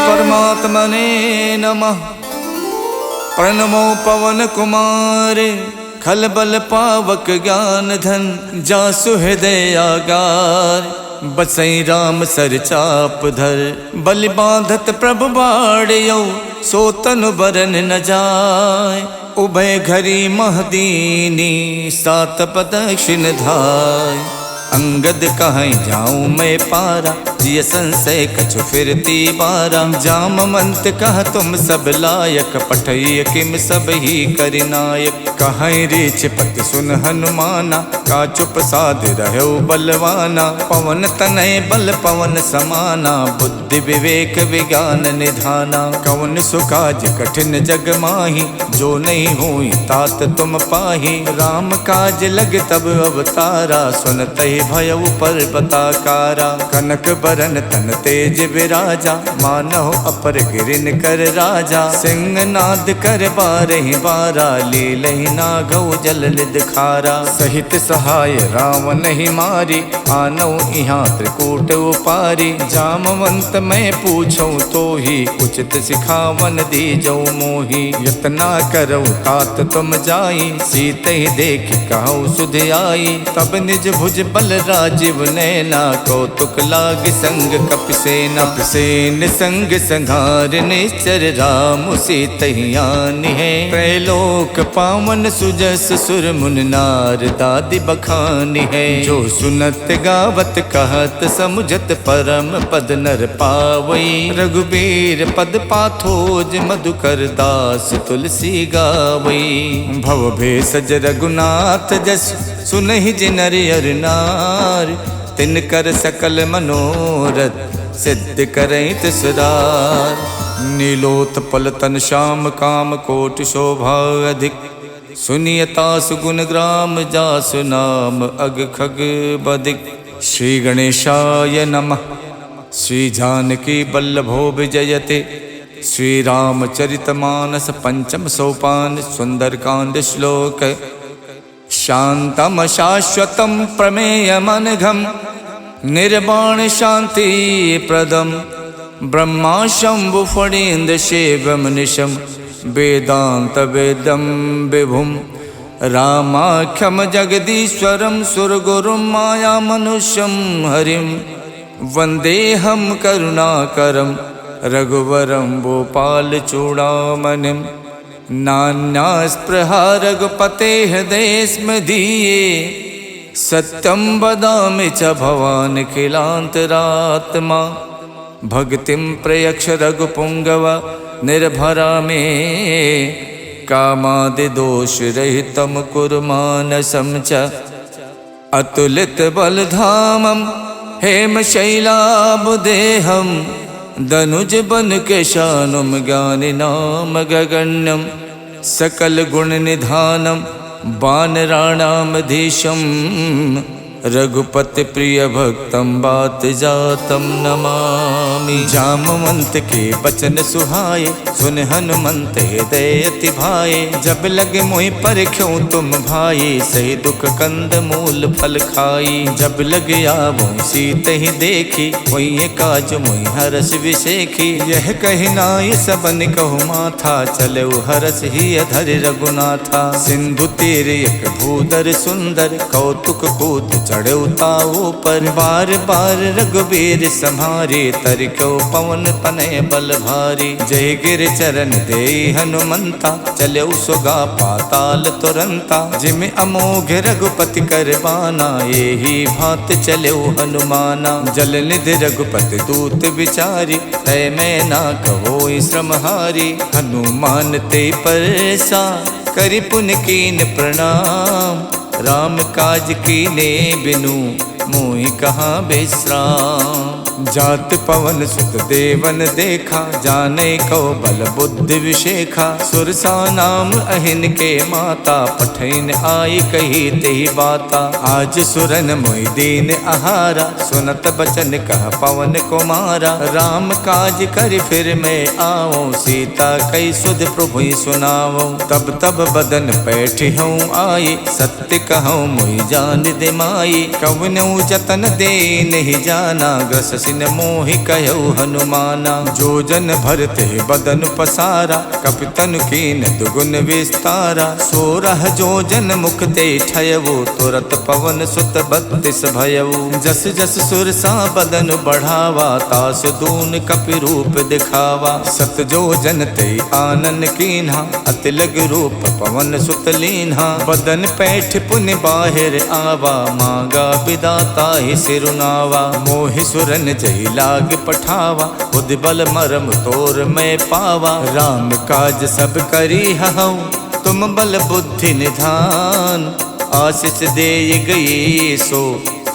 परमात्मने नमः। प्रणमो पवन कुमार खलबल पावक ज्ञान धन जासु हृदय आगार। बसई राम सर चाप धर बलि बांधत प्रभु बाड़ियो सो तनु बरन न जाय। उभय घरी महदीनी सात प्रदक्षिण धाय। अंगद कहीं जाऊं मैं पारा जिय संशय कछु फिरती बारा। जामवंत कह तुम सब लायक पठय किम सब ही करिनायक। कहीं रीछ पति सुन हनुमाना का चुप साध रहो बलवाना। पवन तनय बल पवन समाना बुद्धि विवेक विज्ञान निधाना। कवन सुकाज कठिन जग माही जो नहीं हुई तात तुम पाही। राम काज लग तब अवतारा सुनत भयउ पर्वताकारा। कनक बरन तन तेज विराजा मानव अपर गिरिन कर राजा। सिंह नाद कर बारहि बारा लीलहि नागौ जल निध खारा। सहित सहाय रावण ही मारी आनौ इहाँ त्रिकूट उपारी। जामवंत मैं पूछूं तो ही उचित सिखावन दीजौ मोही। यतना करौ तात तुम जाई सीते ही देख कहु सुध आई। तब निज भुज बल राजीव नैना कौतुक लाग संग कपिसेना। कपिसेन संग संघार निश्चर राम सीतहियानि है। त्रैलोक पावन सुजस सुर मुन नार दादि बखानी है। जो सुनत गावत कहत समुझत परम पद नर पावई। रघुबीर पद पाथोज मधुकर दास तुलसी गावई। भव भेषज रघुनाथ जस सुनहि जिनर अर नार। तिनकर सकल मनोरथ सिद्ध करहित सुधार। नीलोत्पल तन श्याम काम कोटि शोभा अधिक। सुनियता सुगुण ग्राम जासु नाम अग खग बदिक। श्री गणेशाय नमः। श्री जानकी बल्लभो विजयते। श्री रामचरितमानस पंचम सोपान सुंदरकांड श्लोक। शांतम शाश्वतम प्रमेयमनघम निर्वाण शांति प्रदम। ब्रह्मा शंभु फणीन्द्र शिवम निशम वेदांत वेदम विभुम। रामाख्यम जगदीश्वरम सुरगुरुम माया मनुष्यम हरिम। वंदेहम करुणाकरम रघुवरम भूपाल चूड़ामणिम। नान्यास्पृहा रघुपते हृदय स्म धीये। सत्यं वदामि च भवान् किलान्तरात्मा। भक्तिं प्रयक्ष रघुपुंगव निर्भरा मे। कामादिदोषरहितं कुरु मानसं च। अतुलित बलधामं हेमशैलाभदेहं। दनुज बन केशानुम ज्ञानिनाम गगण्यम। सकल गुण निधानम वानराणामधीशम। रघुपति प्रिय भक्तम बात जातम नमामि। जामवंत के बचन सुहाए सुन हनुमंत हृदय अति भाए। जब लगे मोहि परख्यों तुम भाई सही दुख कंद मूल फल खाई। जब लगे आवो सीत ही देखी वही काज मोहि हरस विशेखी। यह कही नाय सबन कहु माथा चले हरस ही अधर रघुनाथा। सिंधु तीर एक भूधर सुंदर कौतुक कूद चढ़े ताऊ पर। बार बार रघुबीर सम्हारे तरिको पवन तनय बल भारी। जय गिर चरण दे हनुमंता चले सुगा पाताल तुरंता। जिम अमोघ रघुपति कर बाना यही भात चले हनुमाना। जल निधि रघुपति दूत विचारी तय मैं ना कहो श्रमहारी। हनुमान ते परसा करि पुन कीन प्रणाम। राम काज कीने बिनु मोहि कहाँ विश्राम। जात पवन सुत देवन देखा जाने को बल बुद्धि विशेखा। सुरसा नाम अहिन के माता पठैन आई कही तेहि बाता। आज सुरन मोहि दीन आहारा सुनत बचन कह पवन कुमारा। राम काज कर फिर मैं आओ सीता कई सुध प्रभु सुनाओ। तब तब बदन बैठी हूँ आई सत्य कहूँ मोहि जान दिमाई। कवनऊ जतन दे नहीं जाना, ग्रस सिन मोहि कहु हनुमाना। जो जन भरते बदन पसारा, कपितन कीन दुगुन विस्तारा। 16 जो जन मुख ते ठयवो, तुरत पवन सुत 32 भयऊ। जस जस सुरसा बदन बढ़ावा, तास दून कपि रूप दिखावा। 7 जो जन ते आनन कीन्हा, अति लग रूप पवन सुत लीन्हा। बदन पैठ पुन बाहिर आवा, मांगा विदाता ही सिरुनावा। मोहि सुरन जय लाग पठावा, बुद्धि बल मरम तोर मैं पावा। राम काज सब करी हऊँ, तुम बल बुद्धि निधान। आशीष दे गई सो,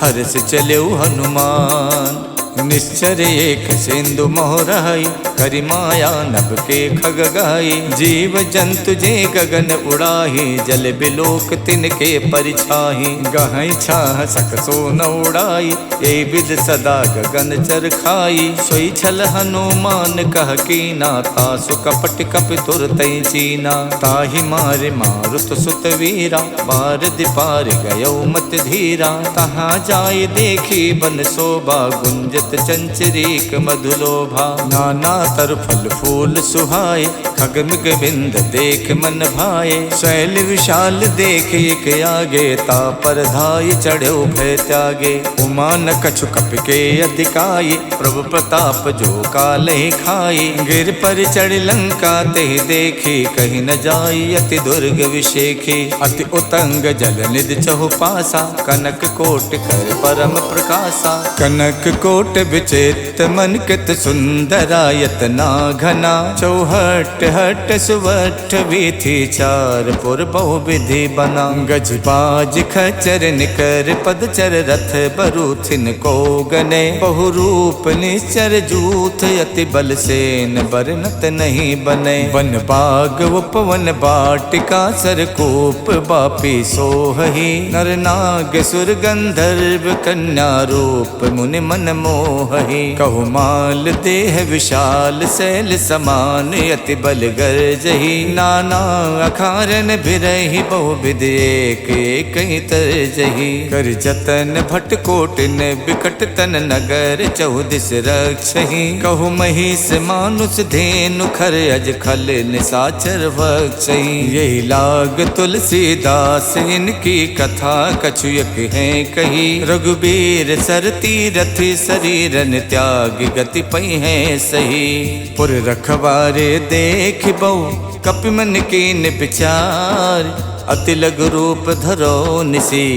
हर्ष चले हनुमान। निश्चर एक सिंधु मोहराई, करि माया नभ के खग गाई। जीव जंतु जे गगन उड़ाही, जल बिलोक तिनके परिछाही। गहई छाह सक सो न उड़ाई, ए विद सदा गगन चर खाई। सोई छल हनुमान कह कीना, तासु कपट कपि तुरतई चीना। ताहि मारे मारुत सुत वीरा, बार दिपार गयो मत धीरा। तहाँ जाय देखी बन शोभा, गुंजत चंचरीक मधुलोभा। नाना तर फल फूल सुहाए, खगमिग बिंद देख मन भाए। शैल विशाल देख एक आगे, ता पर धाय चढ़ो भय त्यागे। उमा न कछु कपि के अधिकाई, प्रभु प्रताप जो कालहि खाई। गिर पर चढ़ लंका ते देखी, कहीं न जाई अति दुर्ग विशेखी। अति उतंग जल निधि चहु पासा, कनक कोट कर परम प्रकाशा। कनक कोट विचित्र मन कित सुंदरायत ना घना। चौहट हट सुवठ वीथी, चार पुर बहु विधि बना। गज बाज खचर निकर पदचर, रथ बरूथिन को गने। बहु रूप निश्चर जूथ, अति बल सेन बरनत नहीं बने। वन बाग उपवन बाटिका, सरकूप बापी सोहही। नर नाग सुर गंधर्व, कन्या रूप मुनि मन मोहहि। कहु माल देह विशाल, शैल समान अति बल गर्जहि। नाना अखारन बिरहि, बहु विधि एक एक तरजहि। कर जतन भट कोटिन, बिकट तन नगर चौदिस रक्षहि। कहु महिष मानुष धेनु, खर अज खल निसाचर भक्षहि। यही लाग तुलसीदास, इनकी कथा कछुयक है कही। रघुबीर सरती रथि, शरीरन त्याग गति पई है सही। पुर रखवारे देख बहु, कपि मन कीन विचार। अति लघु रूप धरो निसी,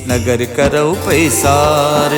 नगर करौ पैसार।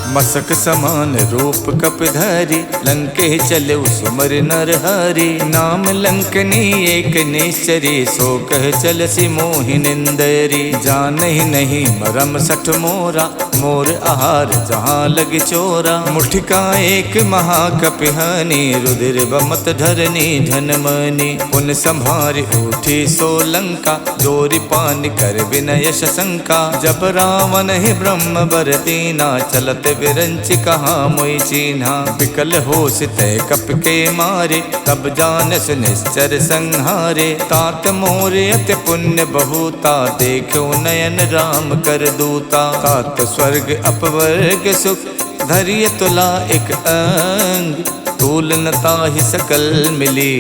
मसक समान रूप कपि धरि, लंके चले सुमर नर हरि। नाम लंकनी एक निश्चरी, सो कह चलसी मोहि निंदरी। जानहि नहीं मरम सठ मोरा, मोर आहार जहाँ लग चोरा। मुठिका एक महाकपि हनि, रुधिर बमत धरनी धनमनि। पुन संभारि उठी सो लंका, जोरि पान कर विनय शंका। जब रावण ही ब्रह्म बर दीना, चलत विरंच कहाँ मोई चीन्हा। विकल होश तय कप के मारे, तब जानस निश्चर संहारे। तात मोर अति पुण्य बहुता, देखो नयन राम कर दूता। तात स्वर्ग अपवर्ग सुख, धैर्य तुला एक अंग। तूल न ताहि सकल मिली,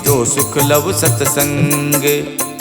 जो सुख लव सतसंग।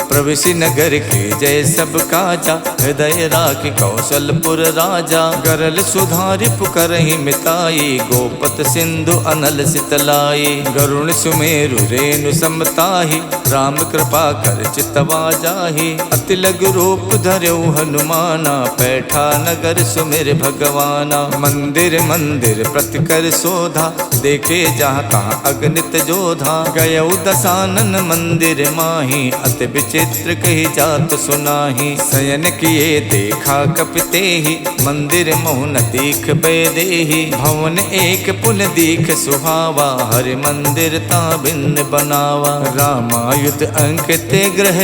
प्रविशि नगर के जय सब काजा, हृदय राख कौशलपुर राजा। गरल सुधारि पुकरहि मिताई, गोपत सिंधु अनल सितलाई। गरुण सुमेरु रेणु समताहि, राम कृपा कर चितवा जाहि। अति लघु रूप धर्यो हनुमाना, पैठा नगर सुमिर भगवाना। मंदिर मंदिर प्रति कर शोधा, देखे जहाँ तहाँ अगणित जोधा। गयौ दसानन मंदिर माही, अति चित्र कही जात सुनाही। शयन किए देखा कपिते ही, मंदिर मोहन दीख बेदेही। भवन एक पुन दीख सुहावा, हरि मंदिर ता भिन्न बनावा। रामायुध अंकित ग्रह,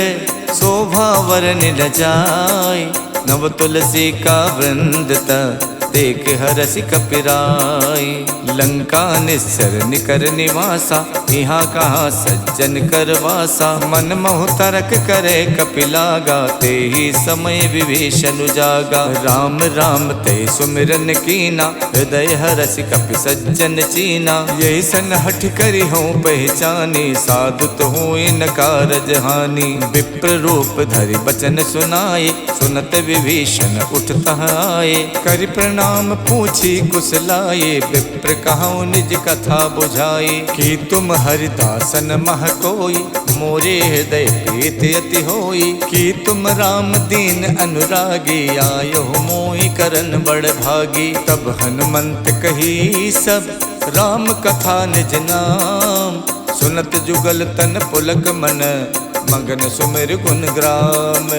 शोभा वरन न जाय। नव तुलसी का वृंद देख हरसि कपिराई। लंका निस्सर निकर निवासा, यहाँ कहाँ सज्जन कर वासा। मन मोह तरक करे कपिलागा, ते ही समय विभीषण जागा। राम राम ते सुमिरन कीना, हृदय हरसि कपि सज्जन चीना। यही सन हठ करी हूँ पहचानी, साधु तो हूँ इन कारज हानि। विप्र रूप धरि बचन सुनाए, सुनत विभीषण उठता आए। करि प्रणाम पूछी कुशलाए, विप्र कहूँ निज कथा बुझाए। कि तुम हरिदासन मह कोई, मोरे हृदय प्रीत अति होई। कि तुम राम दीन अनुरागी, आयो मोहि करन बड़ भागी। तब हनुमंत कही सब, राम कथा निज नाम। सुनत जुगल तन पुलक मन, मगन सुमिर गुण ग्राम।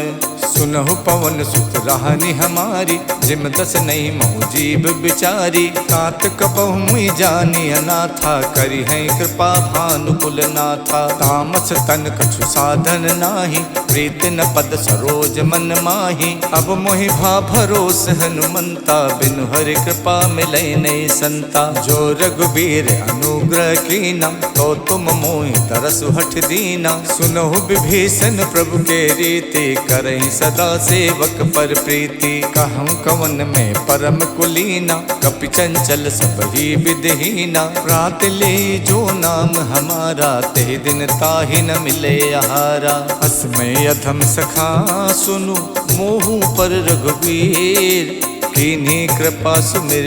सुनहु पवन सुत राहनि हमारी, जिम दस नहीं महु जीव बिचारी। तात कपहु मुई जानी अनाथा, करी है कृपा भानुकुल नाथा। तामस तन कछु साधन नाही, प्रीत न पद सरोज मन माही। अब मोहि भा भरोस हनुमंता, बिनु हरि कृपा मिलै नहीं संता। जो रघुबीर अनुग्रह कीना, तो तुम मोहि तरसु हठ दीना। सुनहु विभीषण प्रभु के रीति, करहि सदा सेवक पर प्रीति। कहूँ कवन में परम कुलीना, कपि चंचल सब ही विधहीना। प्रात ले जो नाम हमारा, ते दिन ताहि न मिले आहारा। अस्मय अधम सखा सुनु, मोहु पर रघुवीर। कीन्ही कृपा सुमिर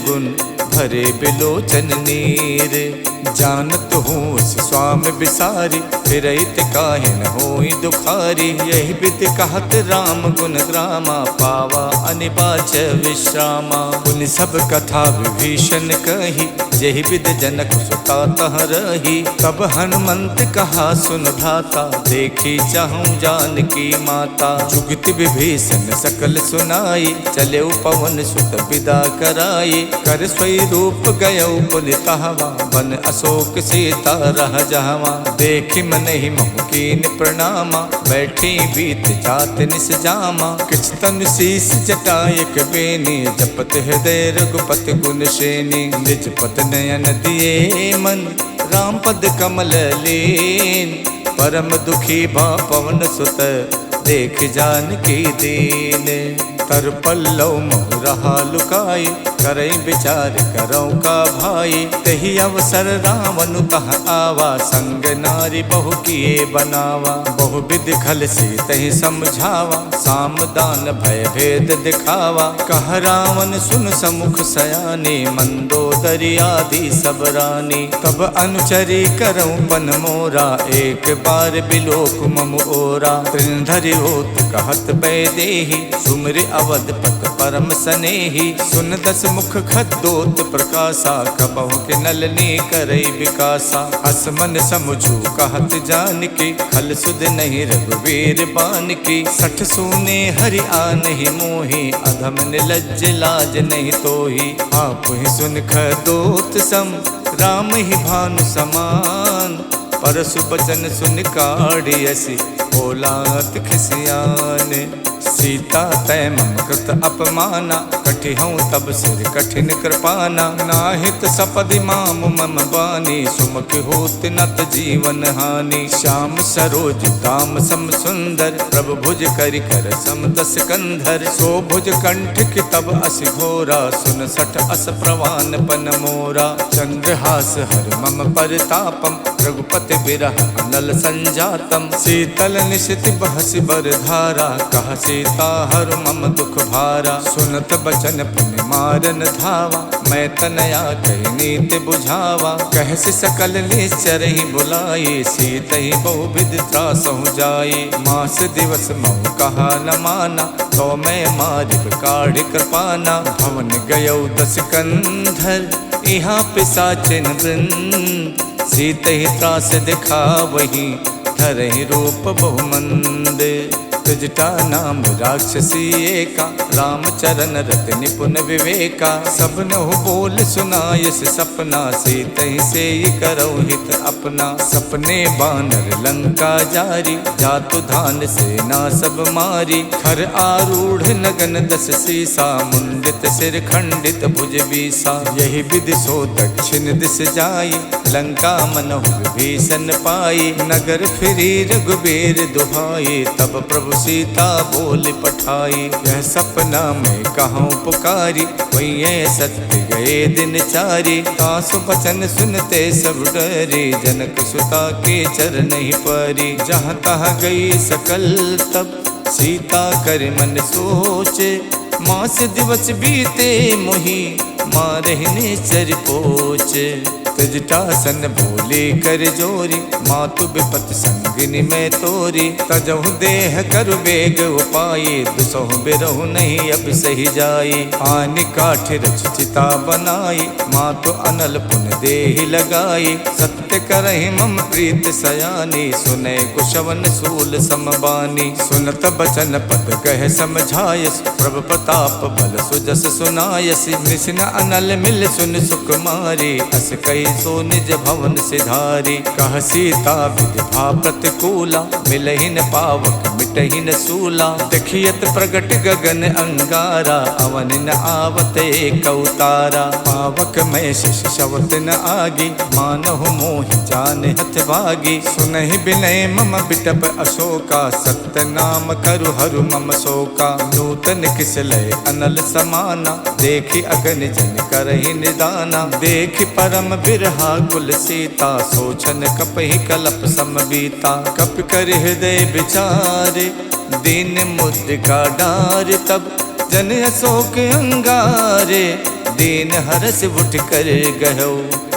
गुण, भरे बिलोचन नीर। जानत हूँ स्वामी बिसारी, फिरहित काहे न होई दुखारी। यही विधि कहत राम गुण ग्रामा, पावा अनिबाच विश्रामा। पुनि सब कथा विभीषण कही, यही विधि जनक सुता तह रही। तब हनुमंत कहा सुन भ्राता, देखी चाहूँ जानकी माता। जुगत विभीषण सकल सुनाई, चले पवन सुत विदा कराई। कर स्वई रूप गयो पुनितहवा, बन अशोक सीता रह जहवा। देखि मन ही मोह कीन प्रणामा, बैठी बीत जात निस जामा। किछ तन शीस जटायक बेनी, जपत हृदय रघुपति गुण श्रेणी। निज पत नयन दिए मन, राम पद कमल लीन। परम दुखी भा पवन सुत, देख जानकी दीन। तर पल्लव मोह रहा लुकाई, करई विचार करौ का भाई। तही अवसर रावण तह आवा, संग नारी बहु किए बनावा। बहु विधि खल से तही समझावा, साम दान भय भेद दिखावा। कह रावण सुन समुख सयानी, मंदोदरी आदि सब रानी। तब अनुचरी करौ पन मोरा, एक बार बिलोक मम ओरा। त्रिनधरि होत कहत बैदेही, सुमिर अवधपत परम सनेही। सुन दस मुख खद्दोत प्रकाशा, कबहु के नलनी करई विकासा। असमन समझू कहत जानकी, खल सुध नहीं रघुवीर बानकी। सठ सूने हरि आनहि मोहि, अधम निलज्ज लाज नहीं तोहि। आप ही सुन खद्दोत सम, राम ही भानु समान। परसु बचन सुन काढ़ियसि, बोलात खिसियान। सीता तय मम कृत अपमाना, कठिहऊँ तब सिर कठिन कृपाना। नाहित सपदि माम मम बानी, सुमुख होत नत जीवन हानि। श्याम सरोज दाम सम सुंदर, प्रभु भुज करि कर सम दस कंधर। सो भुज कंठ की तब असि घोरा, सुन सठ अस प्रवान पन मोरा। चंद्रहास हर मम परितापम, रघुपति बिरह अनल संजातम। शीतल निशित बहसि बर धारा, कह सीता हर मम दुख भारा। सुनत बचन पुनि मारन धावा, मैं तनया कही नीति बुझावा। कहसि सकल निश्चर ही बुलाई, सीत ही बहु विधि त्रासहु जाई। मास दिवस महु कहा न माना, तो मैं मारिब काढ़ कृपाना। भवन गयौ दस कंधर, यहाँ पिशाचिन वृंद। सीत ही त्रास दिखा वही, धरहि रूप बहुमंद। जटा नाम राक्षसी एका, रामचरण रत निपुण विवेका। सबनहु बोल सुनायस सपना, सीतहि से करौ हित अपना। सपने बानर लंका जारी, जातु धान सेना सब मारी। खर आरूढ़ नगन दस सीसा, मुंडित सिर खंडित भुज बीसा। यही विधि सो दक्षिण दिस जाई, लंका मनहु विभीषण पाई। नगर फिरी रघुबीर दुहाई, तब प्रभु सीता बोल पठाई। यह सपना में कहूँ पुकारी, वही सत्य गए दिन चारी। तासु बचन सुनते सब डरे, जनक सुता के चरण ही परी। जहाँ तहाँ गई सकल तब, सीता कर मन सोचे। मास दिवस बीते मोही, मारहिने चर पोचे। तजटासन बोले कर जोरी, मातु विपत संगिनी में तोरी। तजहु देह कर वेग उपाये, दुसहु बिरहु नहीं अब सही जाई। आनि काठ रच चिता बनाई, मातु अनल पुन देहि लगाई। सत्य करहि मम प्रीत सयानी, सुने कुशवन सूल समबानी। सुनत बचन पद कह समझायस, प्रभु प्रताप बल सुजस सुनायस। निसिन अनल मिल सुन सुकुमारी, अस कई सो निज भवन सिधारी। कह सीता विधि भा प्रतिकूला, मिलहि न पावक मिटहि न सूला। देखियत प्रगट गगन अंगारा, अवन न आवत एक अवतारा। पावक में शिष शवत न आगी, मानहु मोहि जान हथ भागी। सुनहि बिनय मम बिटप अशोका, सत्य नाम करु हरु मम शोका। नूतन किसलय अनल समाना, देखि अगन जन करहि निदाना। देखि परम बिरहा कुल सीता, सोचन कपहि कलप समबीता। कप कर हृदय विचारे, दीन मुद्रिका डार। तब जन अशोक अंगारे, दीन हरस उठ कर गयो।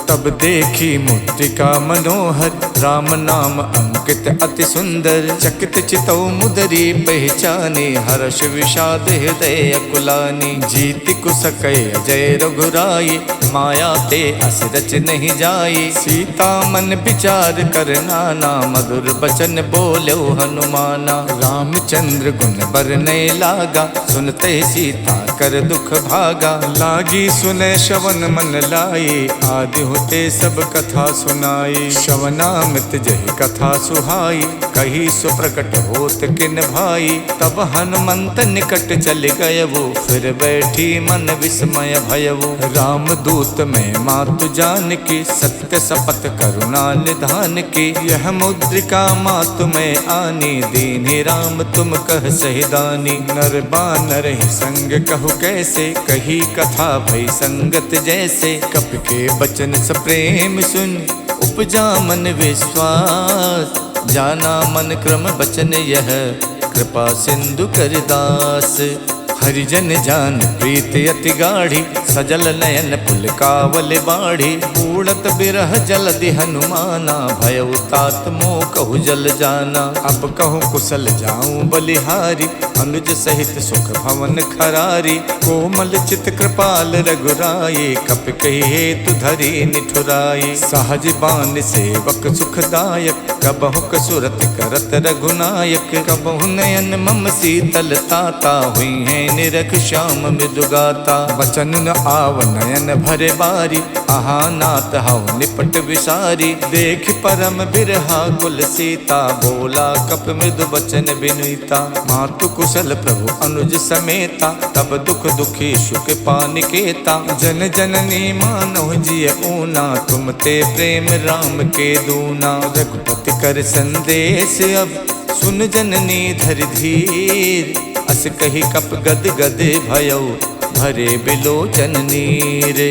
तब देखी मुद्रिका मनोहर, राम नाम अंकित अति सुंदर। चकित चितौ मुदरी पहचानी, हर्ष विषाद हृदय अकुलानी। जीति कुसकय अजय रघुराई, माया ते अस रच नहीं जाई। सीता मन विचार कर नाना, मधुर बचन बोलो हनुमाना। रामचंद्र गुण बरनय लागा, सुनते सीता कर दुख भागा। लागी सुने श्रवण मन लाई, आदि होते सब कथा सुनाई। श्रवणामृत जहि कथा सुहाई, कही सुप्रकट होत किन भाई। तब हनुमंत निकट चल गयवो, फिर बैठी मन विस्मय भयवो। राम दूत में मातु जान की, सत्य शपथ करुणा निधान की। यह मुद्रिका मातु में आनी, दीन्हि राम तुम कह सहिदानी। नर बानर ही संग कहु कैसे, कही कथा भई संगत जैसे। कप के बचन प्रेम सुन, उपजा मन विश्वास। जाना मन क्रम बचन यह, कृपा सिंधु कर दास। हरिजन जान प्रीत अति गाढ़ी, सजल नयन पुलकावल बाढ़ी। उड़त बिरह जलधि हनुमाना, भयउ तात मोह कहु जल जाना। अब कहूँ कुशल जाऊं बलिहारी, अनुज सहित सुख भवन खरारी। कोमल चित कृपाल रघुराई, कप कही हेतु धरी निठुराई। सहज बान सेवक सुखदायक, कबहु कसुरत करत रघुनायक। कबहु नयन मम शीतल ताता, हुई है निरख श्याम मृदुगाता। बचन न आव नयन भरे बारी, आहा नाथ हव निपट विसारी। देख परम बिरहा कुल सीता, बोला कप मृदु बचन बिनुता। मातु कुशल प्रभु अनुज समेता, तब दुख दुखी सुख पानिकेता। जन जननी मानव जिय ऊना, तुम ते प्रेम राम के दूना। रघुपति कर संदेश अब, सुन जननी धर धीर। अस कही कप गद गद भयउ, भरे बिलोचन नीर।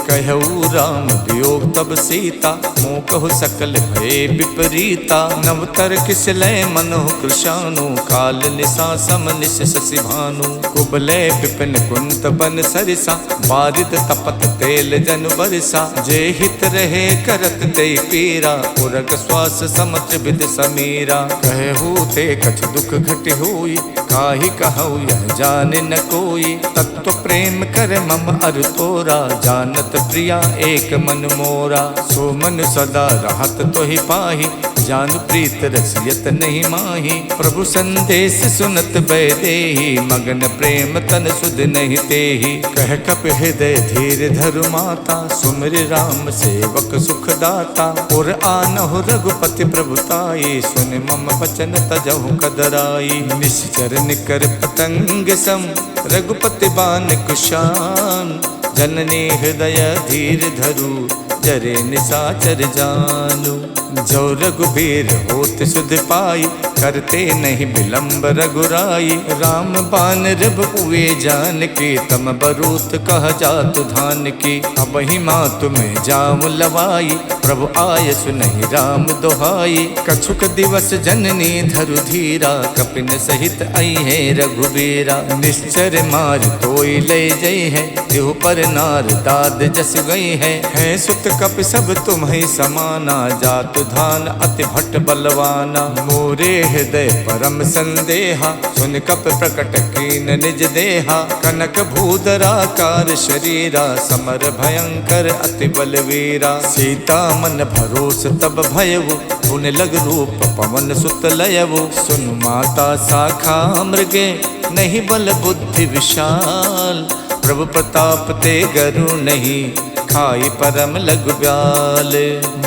कहऊ राम वियोग तब सीता, मोह कहु सकल भय विपरीता। नवतर किसलय मनोह कृशानु, काल निशा सम निश शशि भानु। कुबलय विपिन कुंत बन सरिसा, बारिद तपत तेल जन बरसा। जे हित रहे करत ते पीरा, उरग श्वास समत्र विद समीरा। कहू ते कछ दुख घट होई, काहि कहऊ यह जाने न कोई। तत्व प्रेम कर मम अर तोरा, जानत प्रिया एक मन मोरा। सो मन सदा रहत तो ही पाही, जानु प्रीत रसियत नहीं माही। प्रभु संदेश सुनत बैदेही, मगन प्रेम तन सुध नहीं तेही। कह कप हृदय धीर धरु माता, सुमिर राम सेवक सुख दाता। और आनहु रघुपति प्रभुताई, सुन मम बचन तजहु कदराई। निश्चर निकर पतंग सम, रघुपति बान कुशान। जननी हृदय धीर धरु, जरे निसाचर जानू। जो रघुबीर होत सुध पाई, करते नहीं विलंब रघुराई। राम बान रब हुए जान की, तम बरूत कह जातु धान की। अब ही माँ तुम्हें जाम लवाई, प्रभु आय सुनहि राम दोहाई। कछुक दिवस जननी धरु धीरा, कपिन सहित आई है रघुबीरा। निश्चर मार तोई ले जई है, तिहु पर नार दाद जस गई है। सुत कप सब तुम्हें समाना, जातु धान अति भट्ट बलवाना। मोरे हृदय परम संदेहा, सुन कप प्रकट कीन निज देहा। कनक भूधराकार शरीरा, समर भयंकर अति बलवीरा। सीता मन भरोस तब भयउ, पुन लग रूप पवन सुत लयउ। सुन माता शाखा मृगे, नहीं बल बुद्धि विशाल। प्रभु प्रताप ते गरु नहीं, खाई परम लघु ब्याल।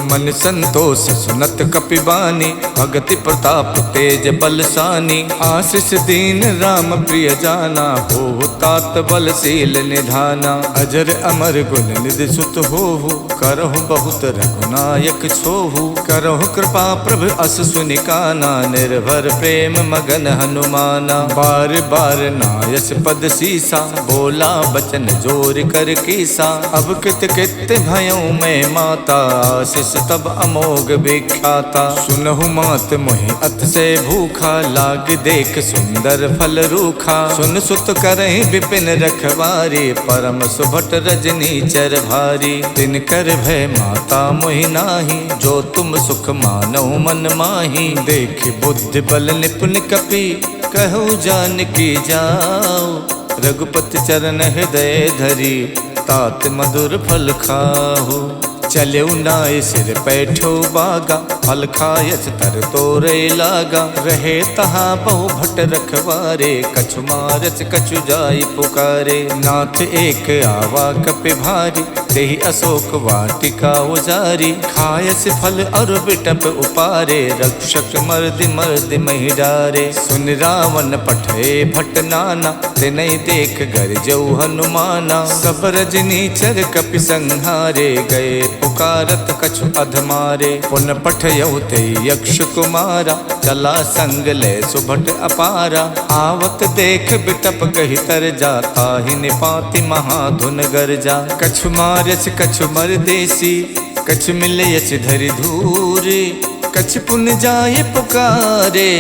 मन संतोष सुनत कपिबानी, भगति प्रताप तेज बलसानी। आशीष दीन राम प्रिय जाना, हो तात बलशील निधाना। अजर अमर गुण निधि सुत होहु, करहु बहुत रघुनायक छोहु। करहु कृपा प्रभु अस सुनिकाना, निर्भर प्रेम मगन हनुमाना। बार बार नायस पद सीसा, बोला बचन जोर कर कीसा। अब कित कित भयउ मैं माता, आशीष तब अमोघ विख्याता। सुनहु मात मोहि अत से भूखा, लाग देख सुंदर फल रूखा। सुन सुत करहि विपिन रखवारी, परम सुभट रजनी चर भारी। तिन कर भय माता मोहि नाही, जो तुम सुख मानौ मन माही। देख बुद्धि बल निपुण कपि, कहु जानकी जाओ। रघुपति चरण हृदय धरी, तात मधुर फल खाहु। चलेउ नाय सिर पैठो बागा, फल खायस तर तोरे लागा। रहे तहाँ बहु भट रखवारे, कछु मारस कछु जाई पुकारे। नाथ एक आवा कपि भारी, देहि अशोक वाटिका उजारी। खायस फल और बिटप उपारे, रक्षक मर्दि मर्दि महि डारे। सुन रावण पठे भट नाना, तिनहि देख गरजऊ हनुमाना। सब रजनी चर कपि संहारे, गए पुकारत कछु अधमारे। पुन पठयउ ते यक्ष कुमारा, चला संग ले सुभट अपारा। आवत देख बिटप कहि तर जाता, ही निपाति महाधुन गरजा। कछु मारस कछु मरदेसी, कछु मिलयस धरि धूरे। कछु पुन जाय पुकारे,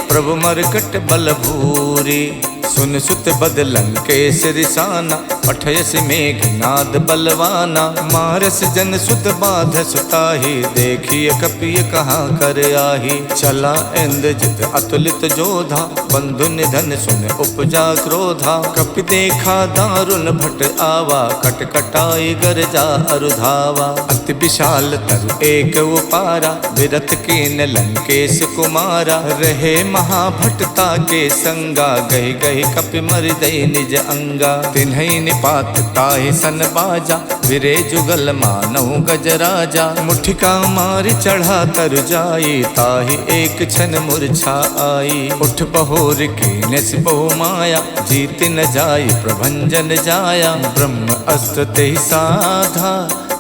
प्रभु मरकट बल भूरे। सुन सुत बदलन के सिरसाना, पठयस मेघनाद बलवाना। मारस जन सुत बाध सुताही, देखिए कपिय कहाँ कर आही। चला इंद्रजित अतुलित जोधा, बंधु निधन सुन उपजा क्रोधा। कपि देखा दारुण भट आवा, कटकटाई गरजा अरुधावा। अति विशाल तरु एक उपारा, विरथ कीन लंकेश कुमारा। रहे महाभटता के संगा, गहि गहि कपि मर दई निज अंगा। तिन्हई निपात ताहि सन बाजा, विरे जुगल मानहु गजराजा। मुठिका मारि चढ़ा तर जाई, ताहि एक क्षण मूर्छा आई। उठ बहोर कीने बहु माया, जीत न जाई प्रभंजन जाया। ब्रह्म अस्त्र तेहि साधा,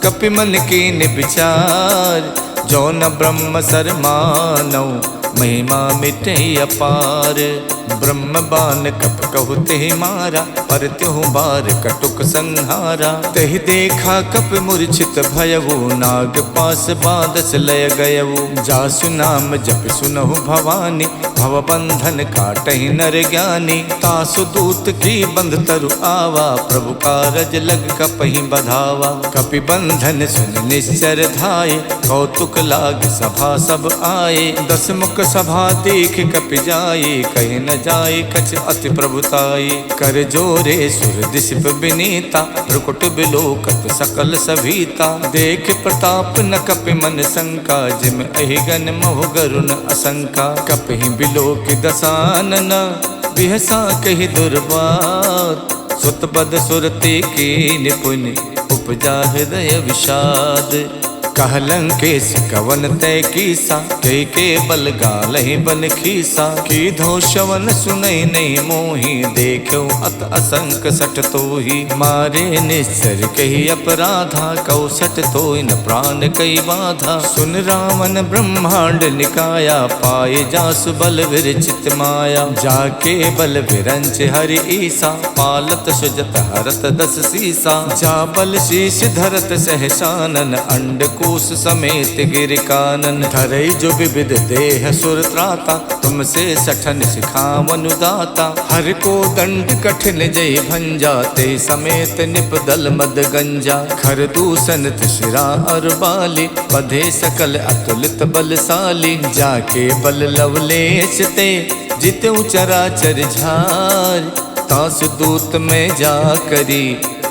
कपि मन कीन विचार। जो न ब्रह्म सर मानौ, महिमा मिटे अपार। ब्रह्म बान कप कहु तेहि मारा, पर त्यों बार कटुक संहारा। तेहि देखा कप मूर्छित भयउ, नाग पास बादस लय गयउ। जासु नाम जप सुनहु भवानी, भव बंधन काटहि नर ज्ञानी। तासु दूत की बंध तरु आवा, प्रभु कारज लग कपहि बधावा। कपि बंधन सुन निश्चर धाये, कौतुक लाग सभा सब आए। दस मुख सभा देख कपि जाई, कहीं न जाई कछ अति प्रभुताई। कर जोरे सुर दिशप विनीता, भ्रुकुट बिलोकत सकल सभीता। देख प्रताप न कपि मन शंका, जिम अहिगन महु गरुण असंका। कपि बिलोक दसानन, बिहसा कहि दुर्बात। सुत पद सुरते की निपुण, उपजा हृदय विषाद। कहलंकेश कवन तय कीसा, के बल गालहि बन खीसा। की धो शवन सुनई नहीं मोही, देखो अत असंक सट तोही। मारे निश्चर कही अपराधा, कौसट तोय न प्राण कई बाधा। सुन रावण ब्रह्मांड निकाया, पाए जासु बल विरचित माया। जाके बल विरंच हरि ईसा, पालत सुजत हरत दस सीसा। जा बल शीश धरत सहसानन, अंड कोश समेत गिर कानन। धरई जो विविध देह सुर त्राता, तुमसे सठन सिखावन दाता। हर को दंड कठिन जय भंजा, ते समेत निप दल मद गंजा। खर दूषण शिरा और बाली, बधे सकल अतुलित बलशाली। जाके बल लवलेश ते, जिते चराचर झार। तासु दूत में जा करी,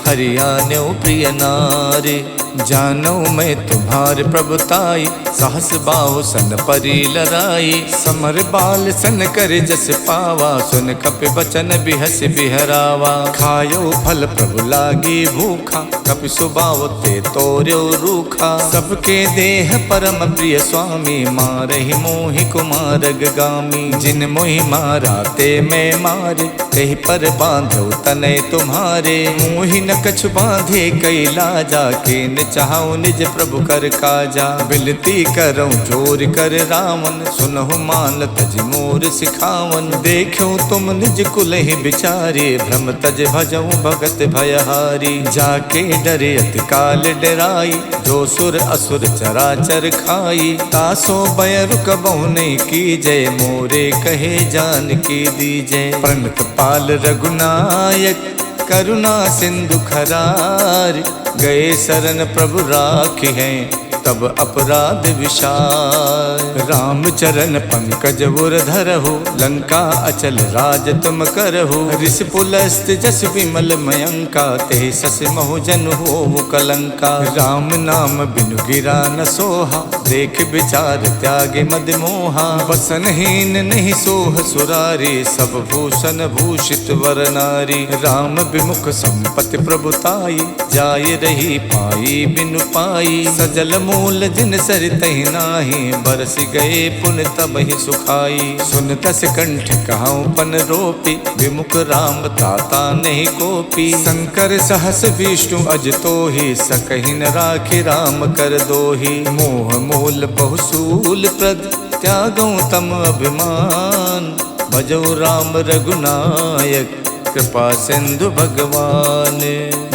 हरियाण्यो प्रिय नारी। जानो मैं तुम्हार प्रभुताई, सहस बाहु सन परी लराई। समर बाल सन कर जस पावा, सुन कपि बचन बिहस बिहरावा। खायो फल प्रभु लागी भूखा, कपि सुबाव ते तोर्यो रूखा। सबके देह परम प्रिय स्वामी, मारहि मोहि कुमारग गामी। जिन मोहि मारा ते मैं मारे, तेहि पर बांधो तनय तुम्हारे। मोहि न कछु बांधे कई लाजा, के चाहूं निज प्रभु कर काजा। बिलती करऊं जोर कर रावण, सुनहु मान तज मोर सिखावन। देखो तुम निज कुल ही बिचारे, भ्रम तज भजऊं भगत भयहारी। जाके डरे अति काल डराई, जो सुर असुर चराचर खाई। तासो भय रुकबहु नहीं कीजय, मोरे कहे जान की दीजय। प्रणत पाल रघुनायक, करुणा सिंधु खरार। गए शरण प्रभु राखी हैं, तब अपराध विशाल। राम चरण पंकज उर धरहु, लंका अचल राज तुम करहु। ऋषि पुलस्त जस विमल मयंका, ते सस महु जन हो कलंका। राम नाम बिनु गिरा न सोहा, देख विचार त्यागे मद मोहा। बसनहीन नहीं सोह सुरारी, सब भूषण भूषित वर नारी। राम विमुख संपत्ति प्रभुताई, जाय रही पाई बिनु पाई। सजल मूल जिन सरितहि नाही, बरस गए पुन तब ही सुखाई। सुन दस कंठ कहाऊं पन रोपी, विमुख राम ताता नहीं कोपी। शंकर सहस विष्णु अज तोहि, सकहि न राखि राम कर दोहि। मोह मूल बहुसूल प्रद, त्यागऊं तम अभिमान। भजौ राम रघुनायक, कृपा सिंधु भगवान।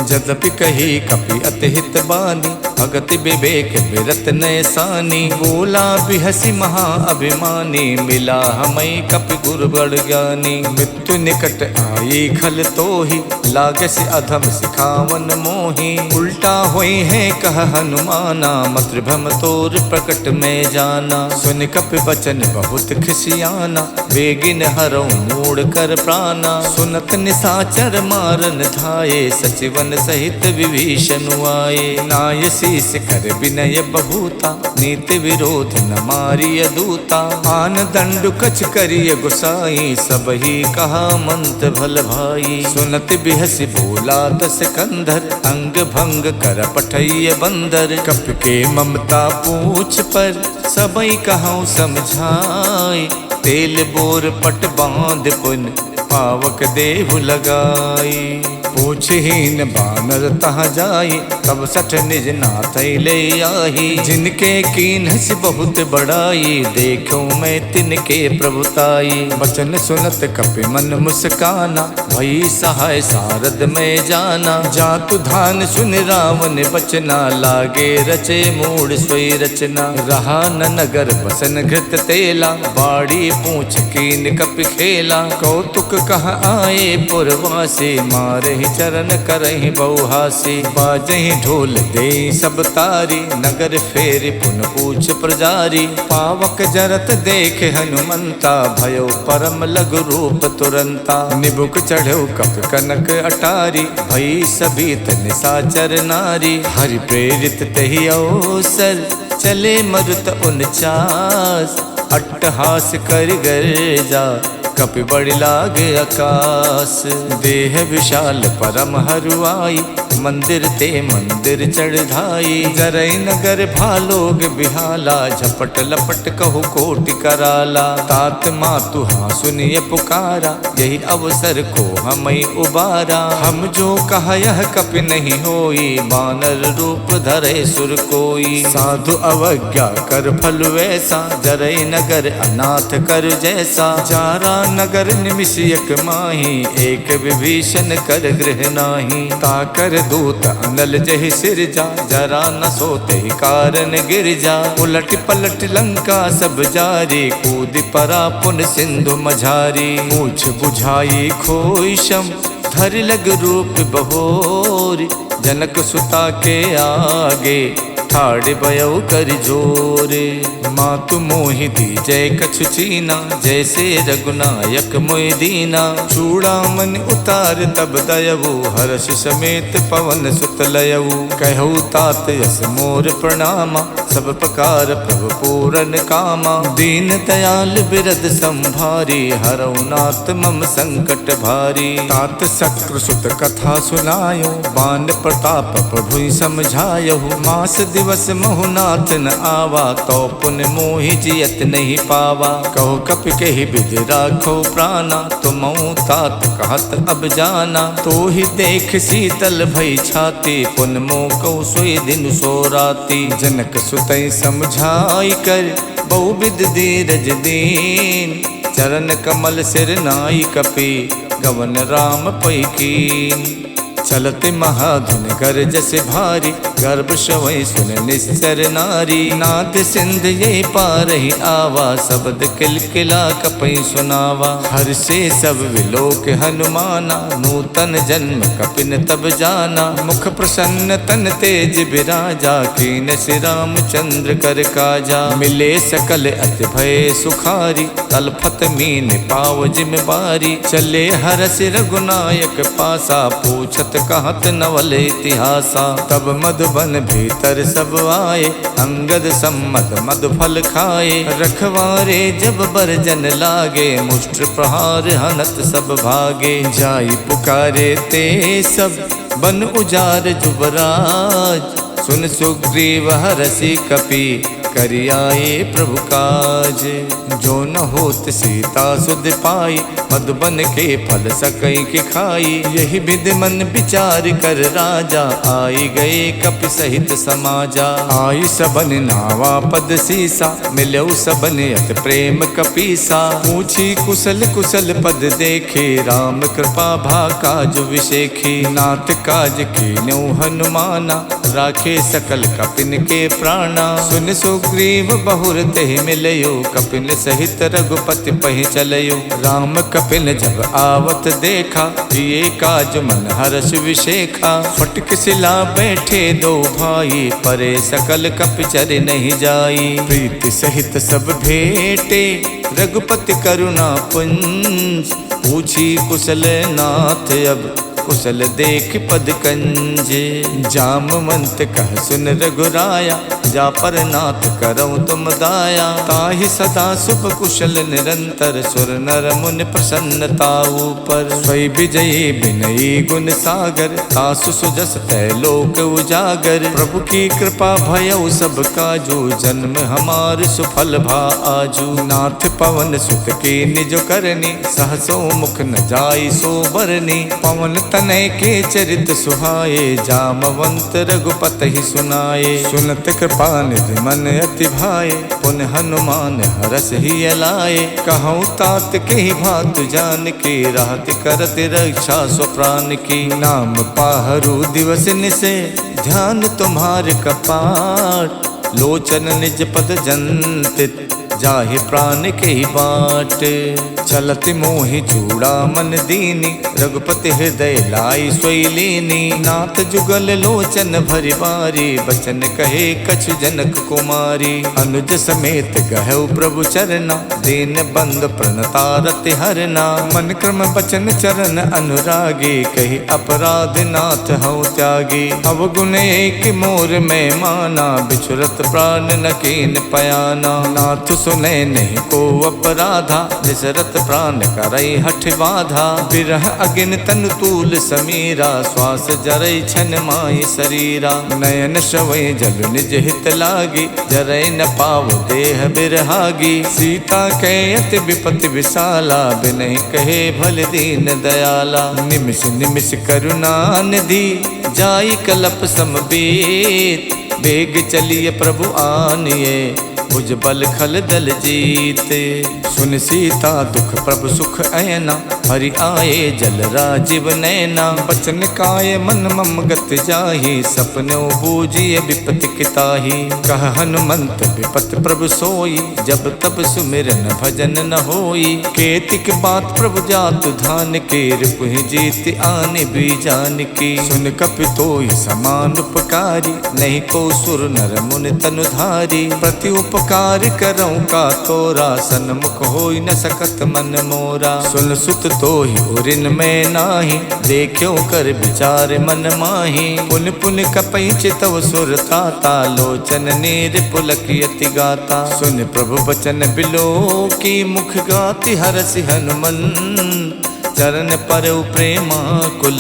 जदपि कही कपि अति हित बानी, भगति विवेक बिरत नयसानी। बोला बिहसी महा अभिमानी, मिला हमें कपि गुरु बड़ ज्ञानी। मृत्यु निकट आई खल तोहि, लागस अधम सिखावन मोहि। उल्टा होई है कह हनुमाना, मातृभम तोर प्रकट में जाना। सुन कपि वचन बहुत खिसियाना, बेगिन हरऊं मूड़ कर प्राणा। सुनत निसाचर मारन धाये, सचिवन सहित विभीषण आए। नाय शीस कर विनय बहुता, नीति विरोध न मारिय दूता। आन दंडु कछ करिय गुसाई, सब ही कहा मंत भल भाई। सुनत बिहस बोला दस कंधर, अंग भंग कर पठैय बंदर। कपि के ममता पूछ पर, सबई कहूँ समझाए। तेल बोर पट बांध पुन, पावक देहु लगाई। पूछहीन बानर तहाँ जाई, तब सठ निज नाथ ले आही। जिनके कीन्हस बहुत बड़ाई, देखो मैं तिनके प्रभुताई। वचन सुनत कपि मन मुस्काना, भई सहाय सारद में जाना। जातु धान सुन रावण बचना, लागे रचे मूड सोई रचना। रहा न नगर बसन घृत तेला, बाड़ी पूछ कीन कपि खेला। कौतुक कह आए पुरवासी, मारे चर चरण करहि बहुहासी। बाजहि ढोल दे सब तारी, नगर फेरि पुन पूछ प्रजारी। पावक जरत देख हनुमंता, भयो परम लघु रूप तुरंता। निबुक चढ़ो कप कनक अटारी, भई सभीत निशाचर नारी। हरि प्रेरित तहि अवसर, चले मरुत 49। अट्टहास कर गर्जा, कपि बड़ लाग आकाश। देह विशाल परम हरुआई, मंदिर ते मंदिर चढ़ाई। जरई नगर भालोग बिहाला, झपट लपट कहु कोटि कराला। तात मातु हाँ सुनिए पुकारा, यही अवसर को हमें उबारा। हम जो कहा यह कपि नहीं होई, बानर रूप धरे सुर कोई। साधु अवज्ञा कर फल वैसा, जरई नगर अनाथ कर जैसा। जारा नगर निमिषयक माही, एक विभीषण कर गृह नाही। ताकर दूत अनल जहि सिरजा, जरा न सोते कारण गिर जा। उलट पलट लंका सब जारी, कूद परा पुन सिंधु मझारी। पूछ बुझाई खोई शम, धर लग रूप बहोर। जनक सुता के आगे, ठाड़ भयो कर जोरे। मातु मोहि दीजै कछु चीना, जैसे रघुनायक मोहि दीना। चूड़ामन उतार तब दयवु, हर्ष समेत पवन सुत लयवु। कहु तात यस मोर प्रणामा, सब प्रकार प्रभु पूरन कामा। दीन दयाल बिरद संभारी, हरऊ नाथ मम संकट भारी। तात शक्रु सुत कथा सुनायो, बान प्रताप प्रभु समझायो। मास दिवस महुनाथ न आवा, तो पुन मोहि जियत नहीं पावा। कहो कपि कहि विधि राखो प्राणा, तुम तात कहत अब जाना। तो ही देख शीतल भई छाती, पुन मोह कहु सोई दिन सो राती। जनक सुतई समझाई कर, बहुविध धीरज दीन। चरण कमल सिर नाई कपि, गवन राम पै कीन। चलते महाधुन गरजस भारी, गर्भ शवै सुन निश्चर नारी। नाद सिंध ये पारहि आवा, शब्द किलकिला कपि सुनावा। हर से सब विलोक हनुमाना, नूतन जन्म कपिन तब जाना। मुख प्रसन्न तन तेज बिराजा, कीन श्री रामचंद्र कर काजा। मिले सकल अति भय सुखारी, तलफत मीन पाव जिम बारी। चले हरस रघुनायक पासा, पूछत कहत नवल इतिहासा। तब मधुबन भीतर सब आए, अंगद सम्मत मधु फल खाए। रखवारे जब बरजन लागे, मुष्ट प्रहार हनत सब भागे। जाई पुकारे ते सब, बन उजार जुबराज। सुन सुग्रीव हरषि कपि, करियाए प्रभु काज। जो न होत सीता सुध पाई, मधुबन के फल सकई के खाई। यही विधि मन विचार कर राजा, आई गए कपि सहित समाजा। आई सबन नावा पद सीसा, मिलऊ सबन अत प्रेम कपीसा। पूछी कुशल कुशल पद देखे, राम कृपा भा काज विशेखी। नाथ काज कीन्यौ हनुमाना, राखे सकल कपिन के प्राणा। सुन सुग्रीव बहुर तेहि मिलयो, कपिन सहित रघुपति पहि चलयो। राम कपिन जब आवत देखा, ये काज मन हर्ष विशेखा। फटक सिला बैठे दो भाई, परे सकल कपि चर नहीं जाई। प्रीति सहित सब भेटे, रघुपति करुणा पुंज। पूछी कुशल नाथ अब, कुशल देख पद कंज। जामवंत कह सुन रघुराया, जा पर नाथ करऊँ तुम दाया। ताहि सदा शुभ कुशल निरंतर, सुर नर मुनि प्रसन्नता ऊपर। स्वय विजयी विनयी गुण सागर, तासु सुजस तै लोक उजागर। प्रभु की कृपा भयउ सब काजू, जन्म हमार सुफल भा आजू। नाथ पवन सुत के निज करनी, सहसो मुख न जाई सो बरनी। पवन तनय के चरित सुहाए, जामवंत रघुपति ही सुनाए। सुनत कृपा निधि मन अति भाए, पुन हनुमान हरस ही अलाए। कहूँ तात के ही भातु जान के, राहत करत रक्षा स्व प्राण की। नाम पाहरु दिवस निसे, ध्यान तुम्हार कपाट। लोचन निज पद जंतित, जाहि प्राण के ही बाट। चलत मोहि चूड़ा मन दीनी, रघुपति हृदय लाई सोई लीनी। नाथ जुगल लोचन भरि बारी, बचन कहे कछु जनक कुमारी। अनुज समेत गहु प्रभु चरना, दीन बंद प्रणतारति हरना। मन क्रम बचन चरण अनुरागी, कही अपराध नाथ हऊ त्यागी। अवगुण एक मोर में माना, बिछुरत प्राण न कीन पयाना। नाथ सुने नहीं को अपराधा, निसरत प्राण करई हठ बाधा। बिरह अगिन तन तूल समीरा, श्वास जरई छन माई शरीरा। नयन श्रवै जल निज हित लागी, जरई न पाव देह बिरहागी। सीता के अति विपति विशाला, बिनहि कहे भल दीन दयाला। निमिष निमिष करुणा निधि, जाई कलप समबीत। बेग चलिए प्रभु आनिए, भुज बल खल दल जीते। सुन सीता दुख प्रभु सुख ऐना, हरि आए जल राजीव नैना। बचन काय मन मम गत जाहि, सपनो बूझिए विपति किताहि। कह हनुमंत विपत प्रभु सोई, जब तब सुमिरन भजन न होई। केतिक बात प्रभु जातु धान के, रिपुहि जीत आने भी जान की। सुन कपितोई समान उपकारी, नहीं को सुर नर मुनि तनुधारी। प्रति उपकार करऊँ का तोरा, सन्मुख होई न सकत मन मोरा। सुन सुत तो ही उरिन में नाही, देखो कर विचार मन माही। पुन पुन कपई चितव सुर ताता, लोचन नीर पुलकियति गाता। सुन प्रभु बचन बिलो की, मुख गाति हरसि हनुमंत। चरण पर प्रेमा कुल,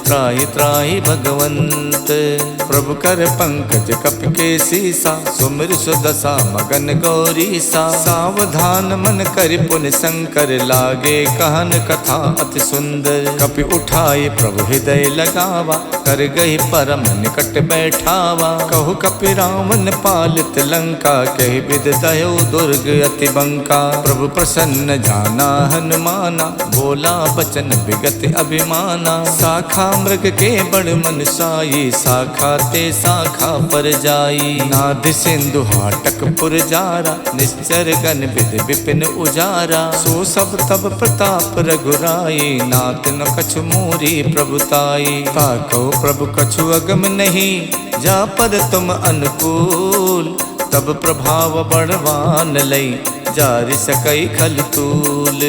त्राहि त्राहि भगवंत। प्रभु कर पंकज कपि के सीसा, सुमिर सुदशा मगन गौरीसा। सावधान मन कर पुन शंकर, लागे कहन कथा अति सुंदर। कपि उठाई प्रभु हृदय लगावा, कर गई परम निकट बैठावा। कहु कपि रावण पालित लंका, कहि विद दयो दुर्ग अति बंका। प्रभु प्रसन्न जाना हनुमाना, बोला बचन विगत अभिमाना। शाखा मृग के बड़ मन साई, शाखा ते शाखा पर जाई। नाद सिंधु हाटक पुर जारा, निश्चर गण विद विपिन उजारा। सो सब तब प्रताप रघुराई, नाथ न कछु मोरी प्रभुताई। ताको प्रभु कछु अगम नहीं, जा पर तुम अनुकूल। तब प्रभाव बड़वान लई, जारि सकई खल तूल।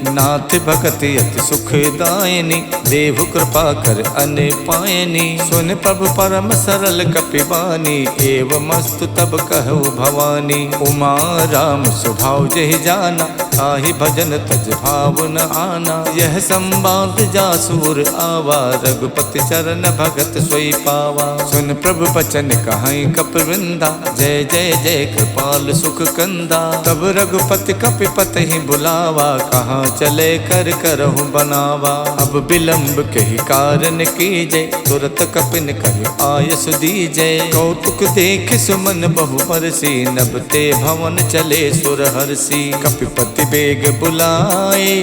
नाथ भगति अति सुखदायनी, देव कृपा कर अन पायनी। सुन प्रभु परम सरल कपिवानी, एवं मस्तु तब कहु भवानी। उमा राम स्वभाव जहि जाना, ताहि भजन तज भाव न आना। यह संवाद जासूर आवा, रघुपति चरण भगत सोई पावा। सुन प्रभु बचन कहाई कपिवृंदा, जय जय जय कृपाल सुख कंदा। तब रघुपति कपिपत ही बुलावा, कहाँ चले कर करहु बनावा। अब विलंब के ही कारण कीजय, तुरत कपिन कहि आयस दीजय। कौतुक देख सुमन बहु बरसी, नभ ते भवन चले सुर हरसी। कपिपति बेग बुलाए,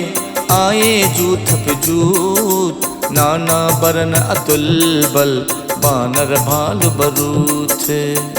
आए जूथ जूथ। नाना बरन अतुल बल, बानर भालु बरूथ।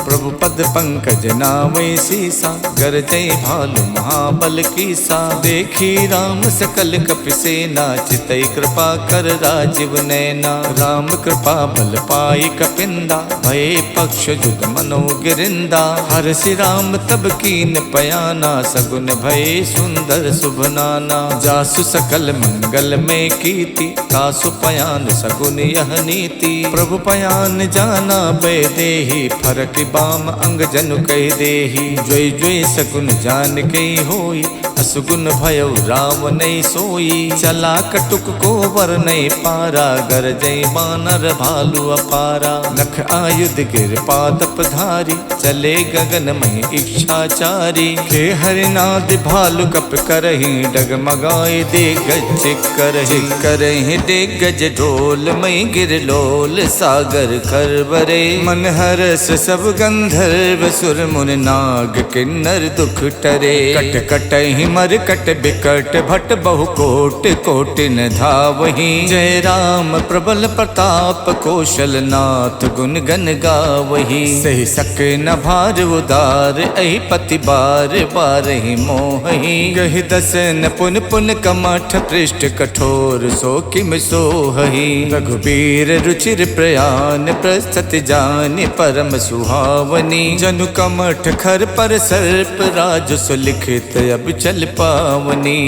प्रभु पद पंकज नावै सीसा, गरजै भालु महाबल कीसा। देखी राम सकल कपि सेना, चितई कृपा कर राजीव नैना। राम कृपा बल पाई कपिंदा, भये पक्ष जुग मनो गिरिंदा। हरषि राम तब कीन पयाना, सगुन भये सुंदर शुभ नाना। जासु सकल मंगल में कीति, तासु पयान सगुन यह नीति। प्रभु पयान जाना बै देहि, फरक बाम अंग जनु कह देहि। जोई जोई सगुन जान के होई, असुगुन भयो राम नहीं सोई। चला कटुक को वर नहीं पारा, गरजई बानर भालु अपारा। नख आयुध गिर पादप धारी, चले गगन में इच्छाचारी। खे हरिनाद भालु कप करहि, डगमगाए दिग्गज करहि। करहि दिग्गज ढोल मई गिर लोल, सागर सागर खरबरे। मन हरस सब गंधर्व सुर मुनि नाग किन्नर दुख टरे। कट कट ही मर कट बिकट भट बहु कोट कोटि न धावहि। जय राम प्रबल प्रताप कौशल नाथ गुण गन गावहि। सही सके न भार उदार अहि पति बार बार ही मोहि। गहि दसन पुन पुन कमठ पृष्ठ कठोर सो किम सोहि। रघुबीर रुचिर प्रयान प्रस्तुति जानि परम सुहावनी। जनु कमठ खर पर सर्प राज सुलिखित अब चल पावनी।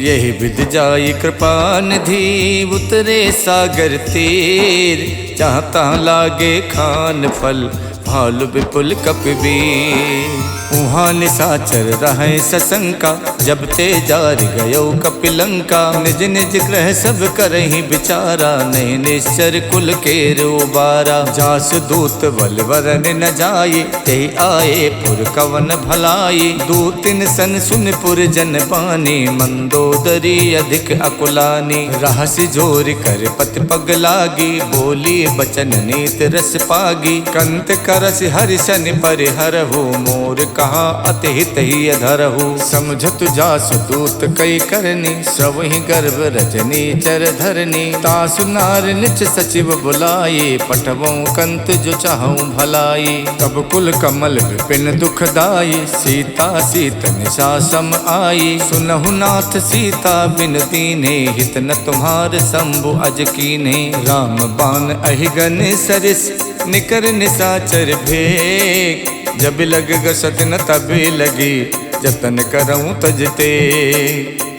यही विध जाई कृपा निधि उतरे सागर तीर। जहाँ तहाँ लागे खान फल भालु विपुल कपिबीर। उहाँ निशाचर रहे सशंका जब ते जार गयो कपिलंका। निज निज ग्रह सब करहि विचारा नहीं निश्चर कुल के रोबारा। जास दूत बल वरन न जाये ते आए पुर कवन भलाई। दूतिन सन सुन पुर जन बानी मंदोदरी अधिक अकुलानी। रहसि जोर कर पति पग लागी बोली बचन नीत रस पागी। कंत करस हरिशन परिहरहु मोर कहा अति हित ही अधरहु। समझत जासु दूत कई करनी सब ही गर्भ रजनी चर धरनी। तासु नार निच सचिव बुलाये पठवों कंत जो चाहूं भलाई। तब कुल कमल विपिन दुखदाई सीता सीत निशा सम आई। सुनहु नाथ सीता बिन दीने हित न तुम्हार शंभु अज कीने। राम बाण अहिगन सरिस निकर निशाचर भेक। जब लग गसत न तभी लगी जतन करऊं तजते।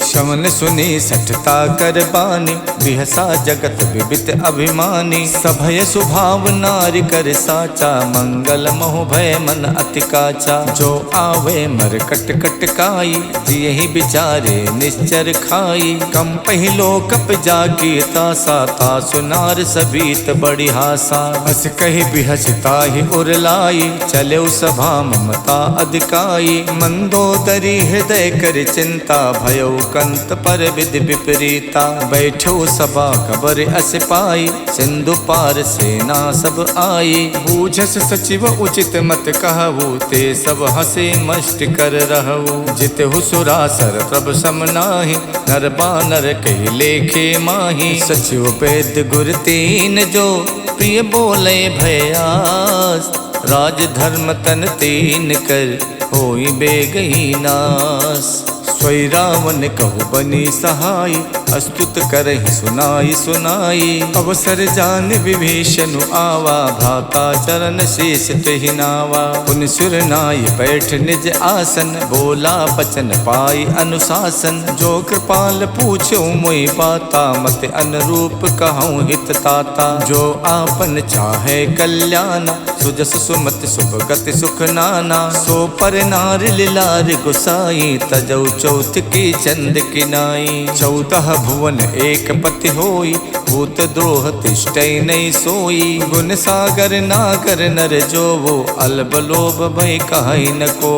शवन सुनी सठता कर बानी बिहसा जगत विबित अभिमानी। सभय स्वभाव नारी कर साचा मंगल मोह भय मन अति काचा। जो आवे मर कट कट काई यही बिचारे निश्चर खाई। कम पहिलो कप जाकी तासा तासु नार सबीत बड़ी हासा। हस कही बिहसता ही उरलाई चले सभा ममता अधिकाई। मंदोदरी हृदय कर चिंता भयो कंत पर विधि विपरीता। बैठो सभा खबर अस पाई सिंधु पार सेना सब आई। बूझस सचिव उचित मत कहु ते सब हसे मष्ट कर रहु। जित हुसुरासर प्रभ सम नाही नर बानर कहि लेखे माही। सचिव पेद गुर तीन जो प्रिय बोले भयास। राज धर्म तन तीन कर होई बेगही नास। सोई रावण कहु बनी सहाय अस्तुत करहि सुनाई सुनाई। अवसर जान विभीषण आवा भ्राता चरण शीस तेहि नावा। पुन सुर नाय बैठ निज आसन बोला बचन पाई अनुशासन। जो कृपाल पूछो मोहि बाता मत अनुरूप कहूँ हित ताता। जो आपन चाहे कल्याण सुजस सुमत शुभ गति सुख नाना। सो पर नार लिलार गुसाई तजौ चौथ की चंद किनाई। 14 भुवन एक पति होई भूत द्रोह तिष्ठै नहीं सोई। गुण सागर नागर नर जो वो अल्ब लोभ भय कहि न को।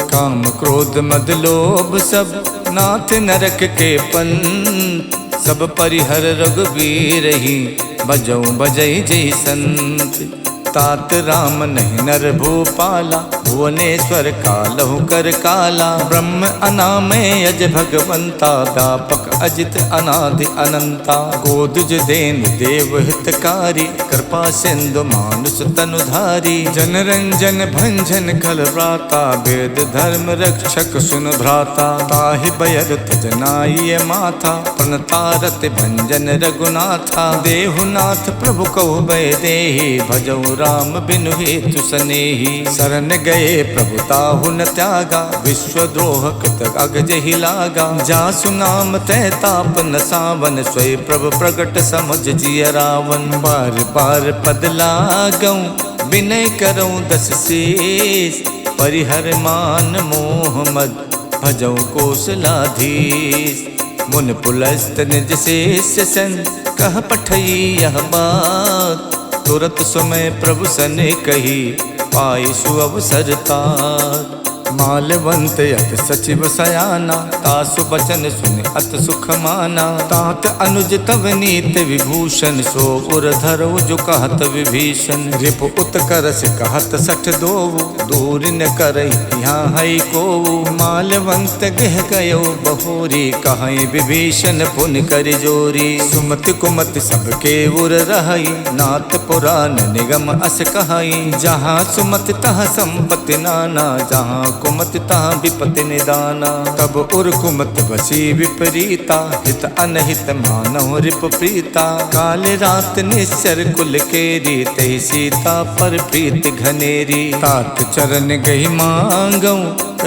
काम क्रोध मद लोभ सब नाथ नरक के पंथ। सब परिहर रघुबीर ही बजौ बजै जय संत। तात राम नहीं नर भूपाला भुवनेश्वर कालहु कर काला। ब्रह्म अनामय अज भगवंता व्यापक अजित अनादि अनंता। गोदुज देन देव हितकारी कृपा सिंधु मानुष तनुधारी। जन रंजन भंजन खल व्राता वेद धर्म रक्षक सुन भ्राता। ताहि बयर तजनाय माथा प्रणतारत भंजन रघुनाथा। देहुनाथ प्रभु कहु भय देहि भजौ राम बिनु हेतु सनेही। शरण गए प्रभु ताहु न त्यागा विश्वद्रोह कृत अगजहि लागा। जासु नाम तै ताप न सावन स्वय प्रभु प्रगट समझ जिय रावण। बार बार पद लागऊं विनय करऊं दस शीस। परिहर मान मोह मद भजऊं कौशलाधीश। मुन पुलस्त निज शेष सन कह पठई यह बात। तुरत समय प्रभु सन कही पाई सु अवसर तात। मालवंत अत सचिव सयाना, तासु बचन सुन अत सुख माना। तात अनुज तव नीत विभूषण, सो उर धरो जो कहत विभीषण। रिप उत्कर्ष कहत सठ दोवु, दूर न करहि यहाँ है को। मालवंत गह गयो बहोरी, कहीं विभीषण पुन कर जोरी। सुमति कुमति सबके उर रहई, नाथ पुराण निगम अस कहई। जहाँ सुमति तहाँ संपत्ति नाना, जहाँ कुमति तहाँ विपत्ति निदाना। तब उर कुमति बसी विपरीता, हित अनहित मानव रिप प्रीता। काल रात निश्चर कुल केरी, तही सीता पर प्रीति घनेरी। तात चरण गही मांगऊ,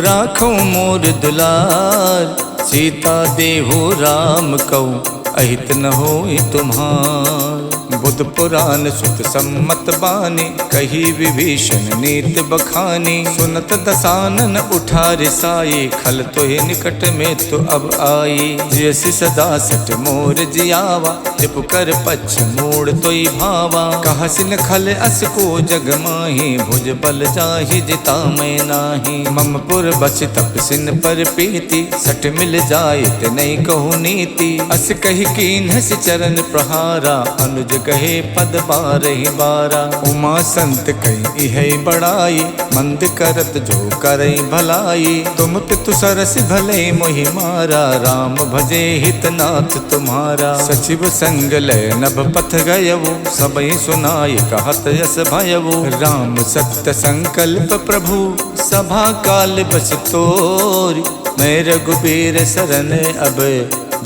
राखो मोर दुलार। सीता देहु राम कऊ, अहित न होई तुम्हार। बुध पुराण सुत सम्मत बानी, कही विभीषण नीत बखानी। सुनत दसानन उठा रिसाई, खल तो ही निकट में तो अब आई। जैसी सदा सट मोर जियावा, रिप कर पक्ष मोड़ तो भावा। कहसिन खल अस को जग माही, भुज बल जाहि जिता मैं नाही। मम पुर बस तपसिन पर पीति, सट मिल जाए ते नहीं कहु नीति। अस कही कीन्ह से चरण प्रहारा, अनुज कहे पद बारहि बारा। उमा संत कही है बड़ाई, मंद करत जो करई भलाई। तुम पितु सरस भले मोहि मारा, राम भजे हितनाथ तुम्हारा। सचिव संग लय नभ पथ गयवु, सबई सुनाई कहत यस भयवु। राम सत्य संकल्प प्रभु, सभा काल बस तोरी। मैं रघुबीर सरन अब,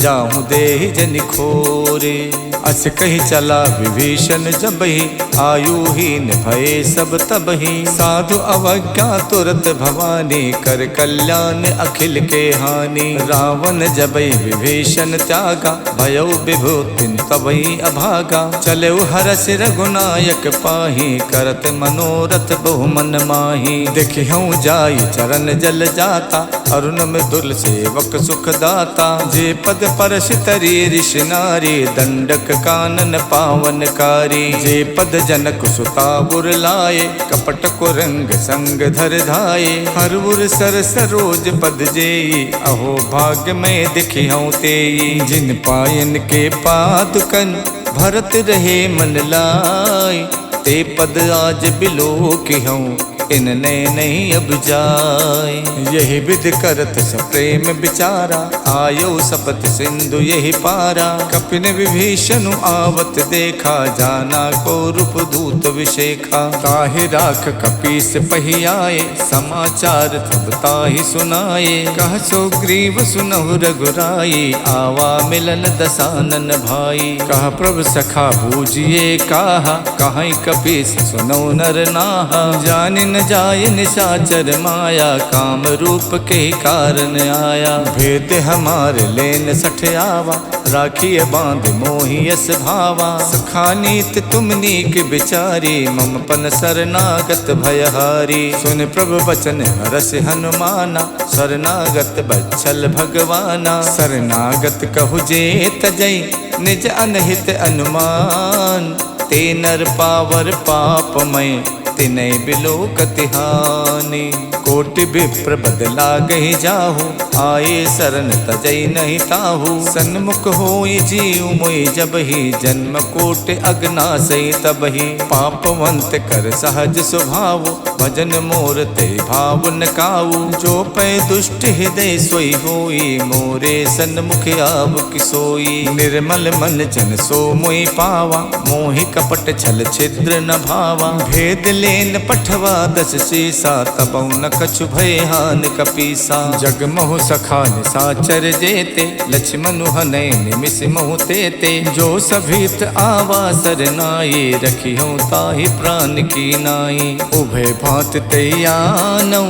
जाहूँ देहि जनि खोरे। अस कही चला विभीषण जबहि, आयुहीन भये सब तबहि। साधु अवज्ञा तुरत भवानी, कर कल्याण अखिल के हानि। रावण जबहि विभीषण त्यागा, भयो विभूतिन तबहि अभागा। चले हरस रघुनायक पाही, करत मनोरथ बहु मन माही। देखिहूँ जाई चरण जल जाता, अरुण मृदुल सेवक सुख दाता। जे पद परश तरी ऋषि नारी, दंडक कानन पावनकारी। जे पद जनक सुता गुर लाए, कपट को रंग संग धर धाये। हर उर सर सरोज पद जेई, अहो भाग्य में दिखिहूँ तेई। जिन पायन के पादुकन, भरत रहे मन लाई। ते पद आज बिलो किहूँ, इनने नहीं अब जाए। यही विध करत सप्रेम विचारा, आयो सपत सिंधु यही पारा। कपिन विभीषण आवत देखा, जाना को रूप दूत विशेखा। ताहि राख कपीस पही आए, समाचार तब ताहि सुनाए। कह सो ग्रीव सुनहु रघुराई, आवा मिलन दसानन भाई। कह प्रभु सखा बूझिए काहा, कहीं कपीस सुनौ नर नाहा। जानि न जाय निशाचर माया, काम रूप के कारण आया। भेद हमारे लेन सठ आवा, राखिए बांध मोहियस भावा। सखानीत तुम नीक बिचारी, मम पन शरणागत भयहारी। सुन प्रभु बचन हरस हनुमाना, शरणागत बच्छल भगवाना। शरणागत कहु जे तजई, निज अनहित अनुमान। ते नर पावर पापमय, तिनै बिलो कतिहानि। कोटि विप्र बदला गही जाहु, आए शरण तजई नहीं ताहु। सन्मुख होई जीव मोहि जबहि, जन्म कोटि अगनासई तबहि। पापवंत कर सहज स्वभाव, भजन मोर ते भाव न काऊ। जो पै दुष्ट हृदय सोई होई, मोरे सन्मुख आव किसोई। निर्मल मन जन सो मोहि पावा, मोहि कपट छल छिद्र न भावा। भेद लेन पठवा दस सीसा, तबौ न कछु भय हान कपीसा। जग मोह सखा निसाचर जेते, लक्ष्मण हनय निमिष मोह तेते। जो सभीत आवा सरनाई, रखिहूँ ताहि प्राण की नाई। उभय भांत तैयानौ,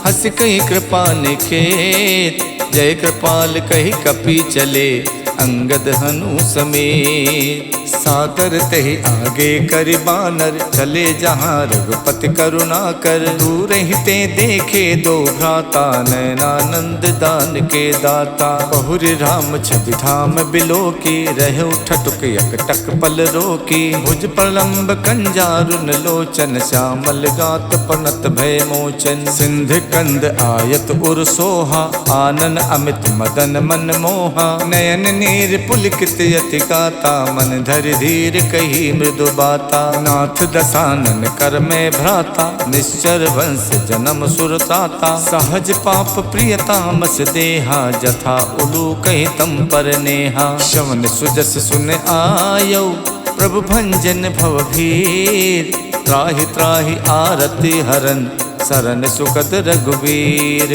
हस कही कृपा निखेत। जय कृपाल कही कपि चले, अंगद हनु समेत। सादर तहि आगे करि बानर, चले जहाँ रघुपति करुणा कर। दूर हिते देखे दो भ्राता, नयनानंद दान के दाता। बहुरी राम छवि धाम बिलो की, रहे उठटुक एकटक पल रोकी। भुज प्रलंब कंजारुन लोचन, श्यामल गात पनत भय मोचन। सिंध कंद आयत उर सोहा, आनन अमित मदन मन मोहा। नयन नीर पुलकित यति गाता, मन धरि धीर कही मृदु बाता। नाथ दसानन कर में भ्राता, निश्चर वंश जन्म सुरताता। सहज पाप प्रियतामस देहा, जथा उलू कही तम पर नेहा। श्रवण सुजस सुन आयो, प्रभु भंजन भव भीर। त्राहि त्राहि आरति हरन, शरण सुखद रघुवीर।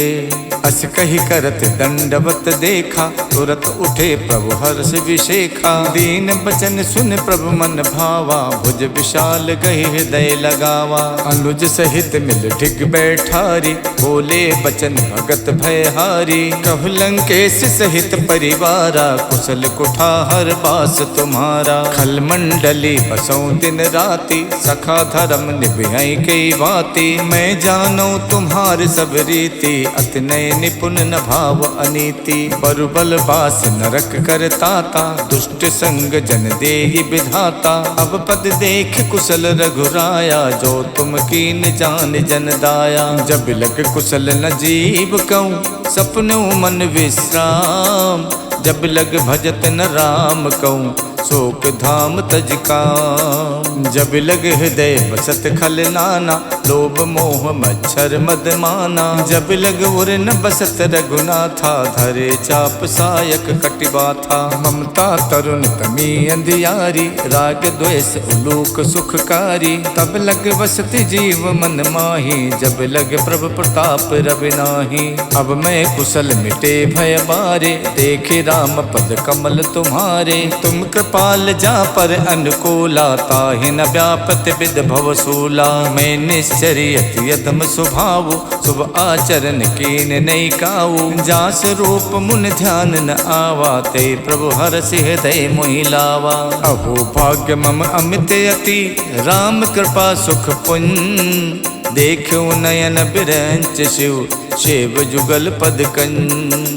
अस कही करत दंडवत देखा, तुरत उठे प्रभु हर्ष विशेखा। दीन बचन सुन प्रभु मन भावा, भुज विशाल गही हृदय लगावा। अनुज सहित मिल ढिग बैठारी, बोले बचन भगत भयहारी। कहु लंकेश सहित परिवारा, कुशल कुठार बास तुम्हारा। खल मंडली बसों दिन राति, सखा धर्म निभई कई बाती। मैं जानो तुम्हार सब रीति, अति नय निपुण न भाव अनीति। बरुबल बास नरक करताता, दुष्ट संग जन देहि विधाता। अब पद देख कुशल रघुराया, जो तुम कीन जान जन दाया। जब लग कुशल न जीव कहूँ, सपनों मन विश्राम। जब लग भजत न राम कहूँ, शोक धाम तज काम। जब लग हृदय बसत खल नाना, लोभ मोह मच्छर मद माना। जब लग उर न बसत रघुनाथा, धरे चाप सायक कटिबा था। ममता तरुण तमी अंधियारी, राग द्वेष उलूक सुखकारी। तब लग बसत जीव मन माही, जब लग प्रभु प्रताप रविनाही। अब मैं कुशल मिटे भय बारे, देखे राम पद कमल तुम्हारे। तुम कृपाल जा पर अनुकूला, ताहि न व्यापत विद भव सूला। मैं निश्चरियत यदम स्वभाव, शुभ आचरण कीन नहीं काऊ। जास रूप मुन ध्यान न आवा, ते प्रभु हरसि हृदय मोहि लावा। अहो भाग्य मम अमित अति, राम कृपा सुख पुंज। देखो नयन बिरंच शिव, शिव जुगल पद कंज।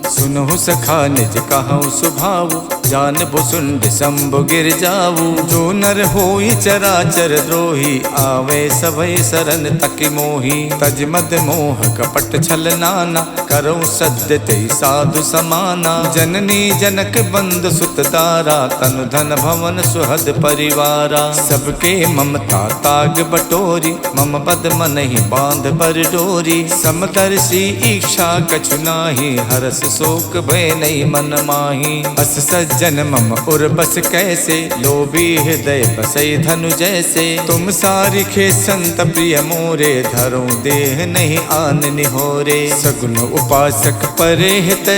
सुनहु सखा निज कहूँ सुभाव, जान भुसुंड शंभु गिर जाऊ। जो नर होई चराचर द्रोही, आवे सभय शरण तकि मोही। तज मद मोह कपट छल नाना, करो सद्य ते साधु समाना। जननी जनक बंद सुत दारा, तनु धन भवन सुहद परिवारा। सबके ममता ताग बटोरी, मम पद मन ही बांध पर डोरी। समदर्शी इच्छा कछु नाही, हरस शोक भय नहीं मन माही। अस सज्जन मम उर बस कैसे, लोभी हृदय बसई धनु जैसे। तुम सारिखे संत प्रिय मोरे, धरो देह नहीं आन निहोरे। सगुन उपासक परे हित,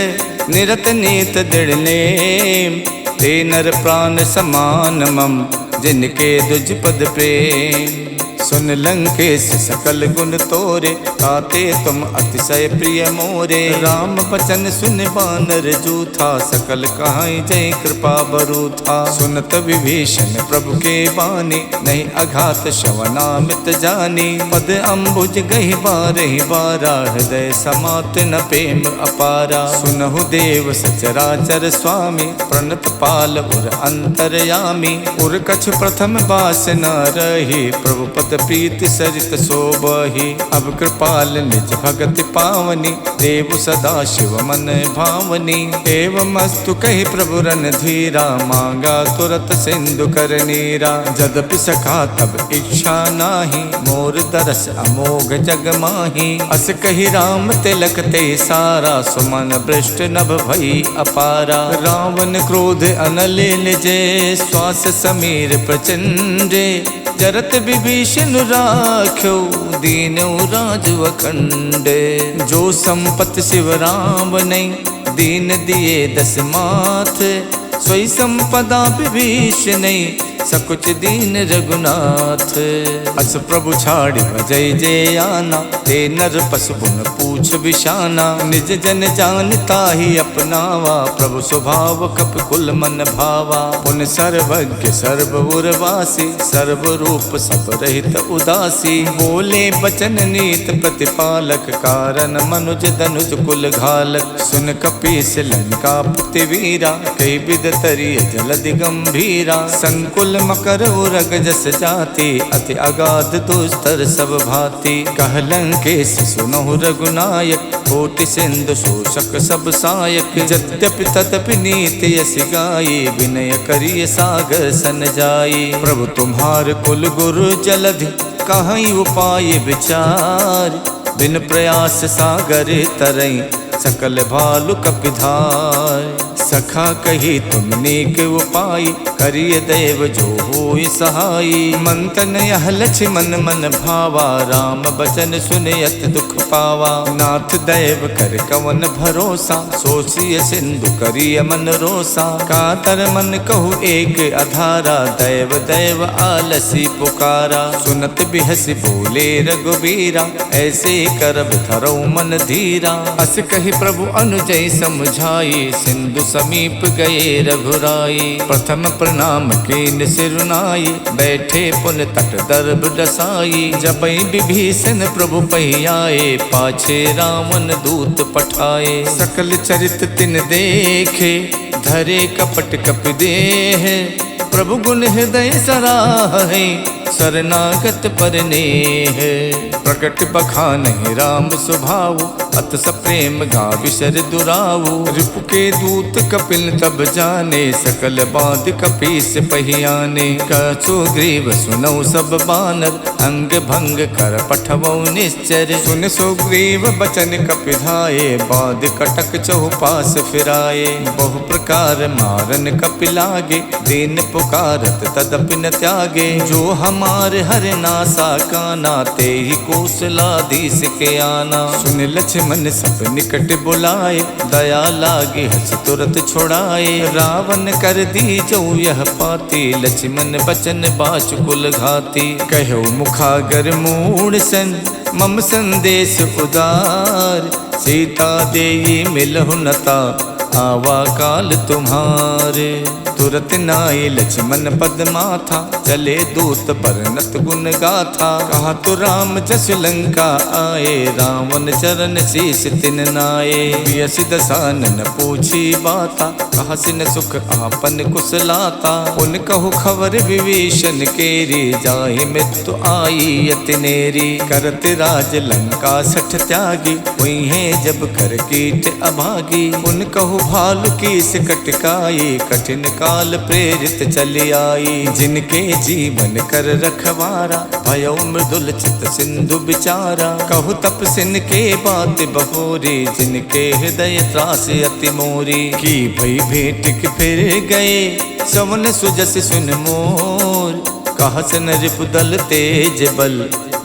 निरत नीत दृढ़ नेम। ते नर प्राण समान मम, जिनके दुज पद प्रेम। सुन लंकेश सकल गुण तोरे, ताते तुम अतिशय प्रिय मोरे। राम बचन सुन बानर जूथा, सकल कहाई जय कृपा बरूथा। सुनत विभीषण प्रभु के बानी, नहीं अघात श्रवणामित जानी। पद अम्बुज गहि बारहि बारा, हृदय समात न प्रेम अपारा। सुनहु देव सचराचर स्वामी, प्रणत पाल उर अंतरयामी। उर कछु प्रथम बास न रही, प्रभु पद प्रीति सरित शोभहि। अब कृपाल निज भगति पावनी, देव सदा शिव मन भावनी। एवं अस्तु कहि प्रभु रन धीरा, मांगा तुरत सिंधु कर नीरा। जदपि सखा तब इच्छा नाही, मोर दरस अमोघ जग माही। अस कहि राम तिलक ते सारा, सुमन भ्रष्ट नभ भई अपारा। रावण क्रोध अनले निजे, श्वास समीर प्रचंडे। जरत विभीषण राख्यो, दीनौ राजु अखंड। जो संपत शिव राम नहीं, दीन दिए दस माथ। सोई संपदा विभीषण नहीं, सकुच दीन रघुनाथ। अस प्रभु छाड़ी जय जय आना, ते नर पशु पुन पूछ बिशाना। निज जन जानता ही अपनावा, प्रभु स्वभाव कप कुल मन भावा। पुन सर्वज्ञ सर्व उर्वासी, सर्व रूप सब रहित उदासी। बोले बचन नीत प्रतिपालक, कारण मनुज धनुज कुल घालक। सुन कपीस लंकापति वीरा, कई विद तरिय जलधि गंभीरा। संकुल मकर उरग जस जाति, अति अगाध दुस्तर सब भांति। कह लंकेश सुनहु रघुनायक, कोटि सिंधु शोषक सब सायक। यद्यपि तदपि नीति यस गाई, विनय करिय सागर सन जाई। प्रभु तुम्हार कुल गुरु जलधि, कहीं उपाय विचार। बिन प्रयास सागर तरई, सकल भालु कपिधार। सखा कही तुम नेक उपाय, करिय देव जो होय सहाय। मंतन यह लक्ष्मण मन भावा, राम बचन सुनयत दुख पावा। नाथ दैव कर कवन भरोसा, सोचिय सिंधु करिय मन रोसा। कातर मन कहु एक अधारा, दैव दैव आलसी पुकारा। सुनत बिहसी बोले रघुबीरा, ऐसे करब धरौ मन धीरा। अस कही प्रभु अनुजय समझाई, सिंधु समीप गए रघुराई। प्रथम प्रणाम कीन सिरुनाई, बैठे पुन तट दर्भ डसाई। जबै विभीषण प्रभु पहियाए, पाछे रावण दूत पठाए। सकल चरित तिन देखे, धरे कपट कपि देह। प्रभु गुण हृदय सराहे, शरणागत पर नेह। प्रकट बखानहि राम स्वभाव, अत सप्रेम गाविशर दुराऊ। रिपु के दूत कपिल तब जाने, सकल बाध कपीस पहियाने। कछु ग्रीव सुनौ सब बानर, अंग भंग कर पठवौ निश्चर। सुन सुग्रीव बचन कपिधाये, बाध कटक चहुपास फिराए। बहु प्रकार मारन कपिलागे, दीन पुकारत तदपि न त्यागे। जो हमार हर नासा काना, ते ही कौशलाधीश के आना। सुन लक्ष्मण सब निकट बुलाए, दया लागे हस तुरत छुड़ाए। रावण कर दी जो यह पाती, लक्ष्मण बचन बाच कुल घाती। कहो मुखागर मूढ़ सन, मम संदेश उदार। सीता देई मिलहु नता, आवा काल तुम्हारे। तुरत नाई लक्ष्मण पद माथा, चले दूत बरनत गुण गाथा। कहा तो राम जस लंका आए, रावण चरण शीस तिन नाये। बियसि दसानन पूछी बाता, कहा सिन सुख आपन कुशलाता। उन कहु खबर विभीषण केरी, जाहि मृत्यु आई अति नेरी। करत राज लंका सठ त्यागी, हुई है जब कर कीट अभागी। उन कहु भालु कीस कटकाई, कठिन काल प्रेरित चली आई। जिनके जीवन कर रखवारा, भयो मृदुल चित सिंधु बिचारा। कहु तपसिन के बात बहोरी, जिनके हृदय त्रास अति मोरी। की भई भेंट के फिर गए, सवन सुजस सुन मोर। कहा सन रिपुदल तेज बल,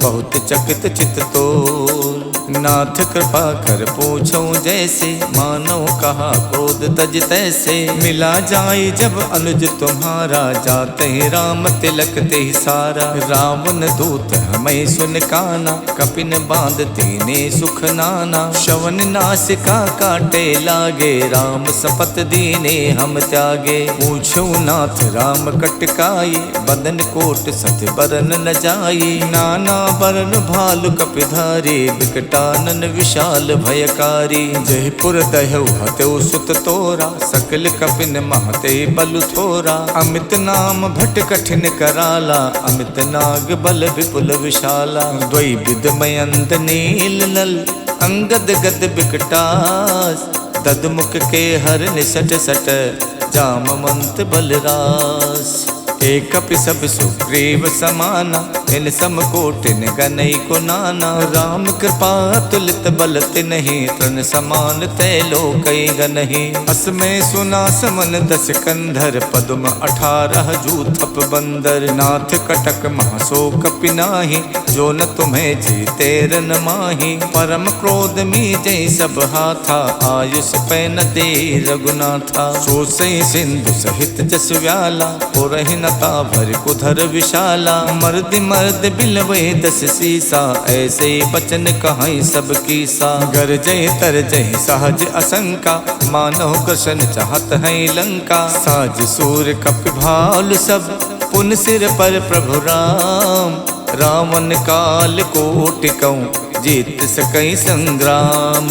बहुत चकित चित तोर। नाथ कृपा कर पूछो जैसे, मानो कहा क्रोध तज तैसे। मिला जाए जब अनुज तुम्हारा, जाते ही राम तिलक ते सारा। रावण दूत हमें सुन काना, कपिन बांध दीने सुख नाना। शवन नासिका काटे लागे, राम सपत दीने हम त्यागे। पूछो नाथ राम कटकाई, बदन कोट सत बरन न जाई। नाना बरन भालु कपिधारी, विकटानन विशाल भयकारी। जयपुर दहु हतौ सुत तोरा, सकल कपिन महते बलु थोरा। अमित नाम भट कठिन कराला, अमित नाग बल विपुल विशाला। द्वै विद मयंत नील नल, अंगद गद विकटास। ददमुख के हर निसट सट, जामवंत बलरास। एक कपि सब सुग्रीव समाना, इन समकोटिन गनई को नाना। राम कृपा तुलित बल तिन्हि तृण समान तै लोकई गनहि। असमय सुना समन 10 कंधर पद्म 18 जूथप बंदर। नाथ कटक महासो कपि नाहि जो न तुम्हें जीते रन माही। परम क्रोध मीजै सब हाथा आयुष पै न दे रघुनाथा। सो सई सिंधु सहित जस व्याला पुरहि नता भर कुधर विशाला। मर्द मर्द बिलवे 10 सीसा ऐसे बचन कहाई सब कीसा। गरजै तरजै सहज असंका मानव कृष्ण चाहत है लंका। साज सूर कपि भालु सब पुन सिर पर प्रभु राम। रावण काल कोटि कहूँ जीत सकई संग्राम।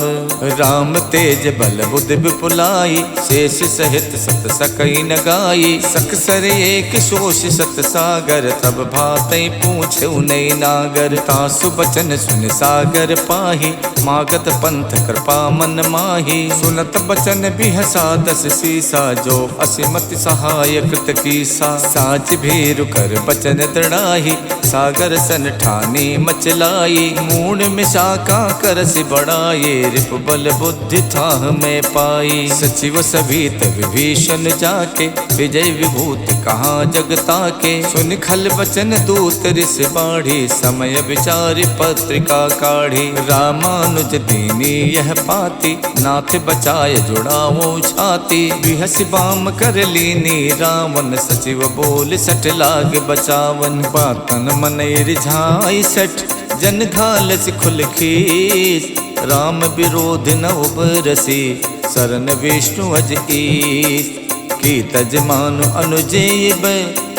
राम तेज बल बुध विपुलाई शेष सहित सत सकई न गाई। सकसर एक शोष सत सागर तब भातई पूछे नई नागर। तासु बचन सुन सागर पाही मागत पंथ कृपा मन माही। सुनत बचन बिहसा 10 सीसा जो असिमति सहाय कृत कीसा। साच भीरु कर बचन दृढ़ाही सागर सन ठानी मचलाई। मूड में शाखा करसि बढ़ाए रिप बल बुद्धि थाह में पाई। सचिव सभीत विभीषण जाके विजय विभूत कहाँ जगता के। सुन खल बचन दूत ऋष बाढ़ी समय विचारि पत्रिका काढ़ी। रामानुज दीनी यह पाती नाथ बचाए जुड़ावो छाती। बिहसि बाम कर लीनी रावण सचिव बोल सठ लाग बचावन। बातन मन रिझाई सठ जन घालस खुल खीस। राम विरोध न उबरसी शरण विष्णु अज ईस। की तज मानु अनुजेय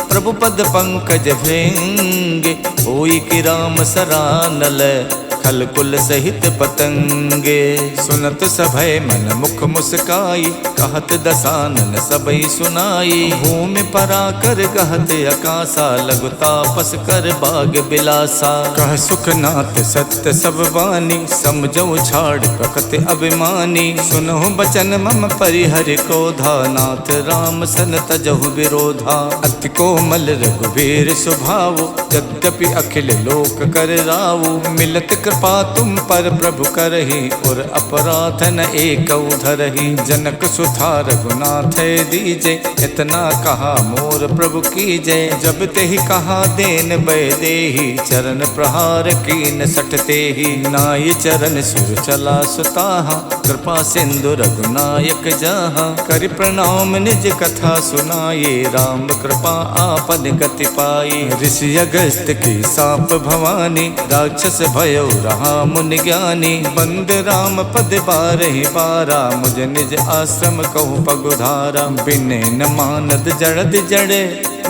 प्रभु पद पंकज भृंग। होई कि राम सरानल खल कुल सहित पतंगे। सुनत सभय मन मुख मुस्काई कहत दसानन सबई सुनाई। भूमि परा कर गहत अकासा लघु तापस कर बाग बिलासा। कह सुखनाथ सत्य सब वाणी समझो छाड़ प्रकृति अभिमानी। सुनहु बचन मम परिहर क्रोधा नाथ राम सन तजहु विरोधा। अति कोमल रघुवीर स्वभाव यद्यपि अखिल लोक कर राव। मिलत कृपा तुम पर प्रभु करहि और अपराध न एक धरहि। जनक सुथा रघुनाथ दीजे इतना कहा मोर प्रभु कीजे। जब ते ही कहा देन बै देहि चरण प्रहार कीन सटते ही। नाई चरण सुर चला सुताहा कृपा सिंधु रघुनायक जहाँ। करि प्रणाम निज कथा सुनाये राम कृपा आपन गति पाई। ऋषि अगस्त की साप भवानी राक्षस भयो रहा मुनि ज्ञानी। बंद राम पद बारहि बारा मुझ निज आश्रम कहूँ पगुधारा। बिने न मानद जड़द जड़े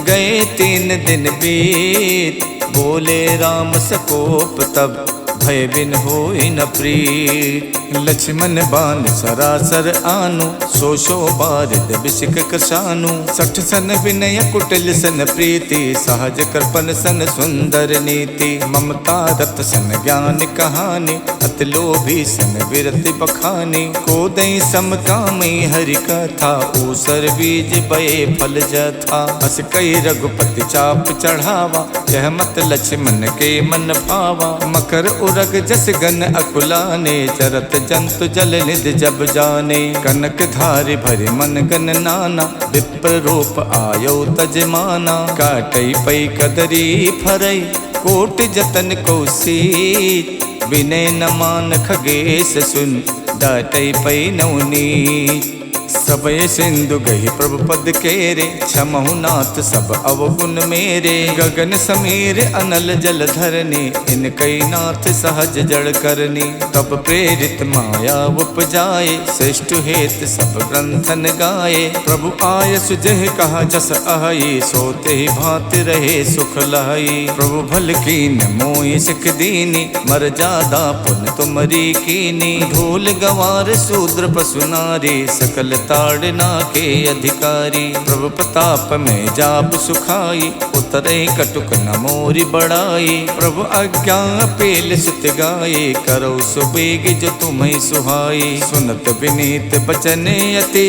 गए 3 दिन बीत। बोले राम सकोप तब भय बिन होई न प्रीत। लक्ष्मण बान सरासर आनु सो सो बारिद बिसिक कसानु। 60 सन विनय कुटिल सन प्रीति सहज कृपन सन सुंदर नीति। ममता रत सन ज्ञान कहानी अति लोभी सन विरति बखानी। को दई समकामी हरि कथा ऊसर बीज बये फल जथा। अस कई रघुपति चाप चढ़ावा यह मत लक्ष्मण के मन भावा। मकर उरग जस गन अकुलाने चरत जंतु जल निध जब जाने। कनक धारि भरि मन गन नाना विप्र रूप आयो तजमाना। काटई पई कदरी फरई कोट जतन कौशीत। विनय न मान खगेश सुन डाटई पई नवनीत। सबय सिंधु गही प्रभु पद केरे क्षमहु नाथ सब अवगुण मेरे। गगन समीर अनल जल धरनी इन कई नाथ सहज जड़ करनी। तब प्रेरित माया उपजाए श्रेष्ठ हेत सब ग्रंथन गाए। प्रभु आय सुजह कहा जस आही सोते ही भांति रहे सुख लहाई। प्रभु भल कीन मोहि सिख दीनी मर जादा पुन तुमरी कीनी। ढोल गवार शूद्र पशु नारी सकल ताड़ना के अधिकारी। प्रभु प्रताप में जाप सुखाई उतरे कटुक न मोरी बढ़ाई। प्रभु आज्ञा पेल सुत गाये करो सुबेग जो तुम्हें सुहाई। सुनत विनीत बचन अति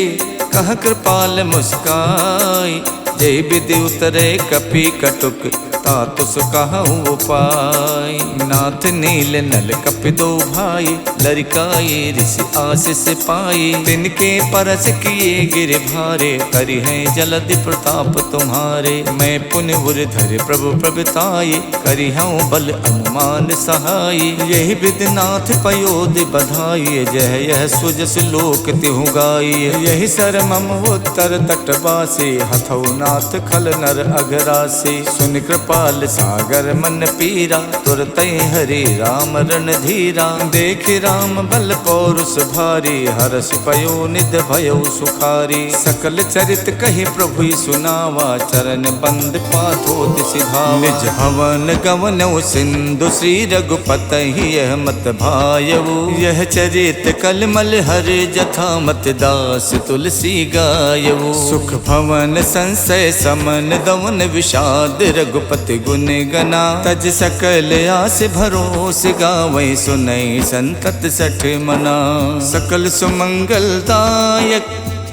कह कृपाल मुस्काई। जय विधि उतरे कपि कटुक तात सुकहु उपाय। नाथ नील नल कपिदो भाई, लरिकाए ऋषि आशीष पाई। तिनके परस किए गिर भारे, करि है जलधि प्रताप तुम्हारे। मैं पुण्य धर प्रभु प्रभुताये, करि हूँ बल अनुमान सहाय। यही विधिनाथ पयोधि बधाई, जह यह सुजस लोक तिहु गाई। यही सर मम उत्तर तटवासी, हथौ नाथ खल नर अघरासी। सुन कृपाल सागर मन पीरा, तुरत हरि राम रणधीरा। देख राम बल पौरुष भारी, हरष पयो निध भयो सुखारी। सकल चरित कहि प्रभु सुनावा, चरण बंद पाथो सिधावा। निज हवन गवन सिंधु श्री रघुपति यह मत भायऊ। यह चरित कलमल हर जथा मत दास तुलसी गायऊ। सुख भवन संशय समन दवन विषाद, रघुपति गुण गना। तज सकल आस भरोस गावै, सुनई संतत सठ मना। सकल सुमंगल दायक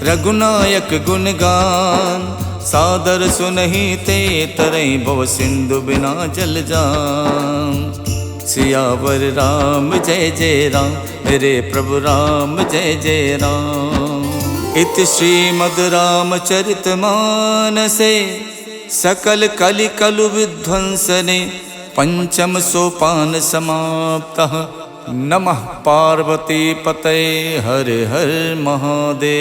रघुनायक गुणगान, सादर सुनहि ते तरई भव सिंधु बिना जल जान। सियावर राम जय जय राम, रे प्रभु राम जय जय राम। इति श्रीमद् रामचरित मानसे, सकल कलि कलु विध्वंसने। पंचम सोपान समाप्तः, नमः पार्वती पतये हर हर महादेव।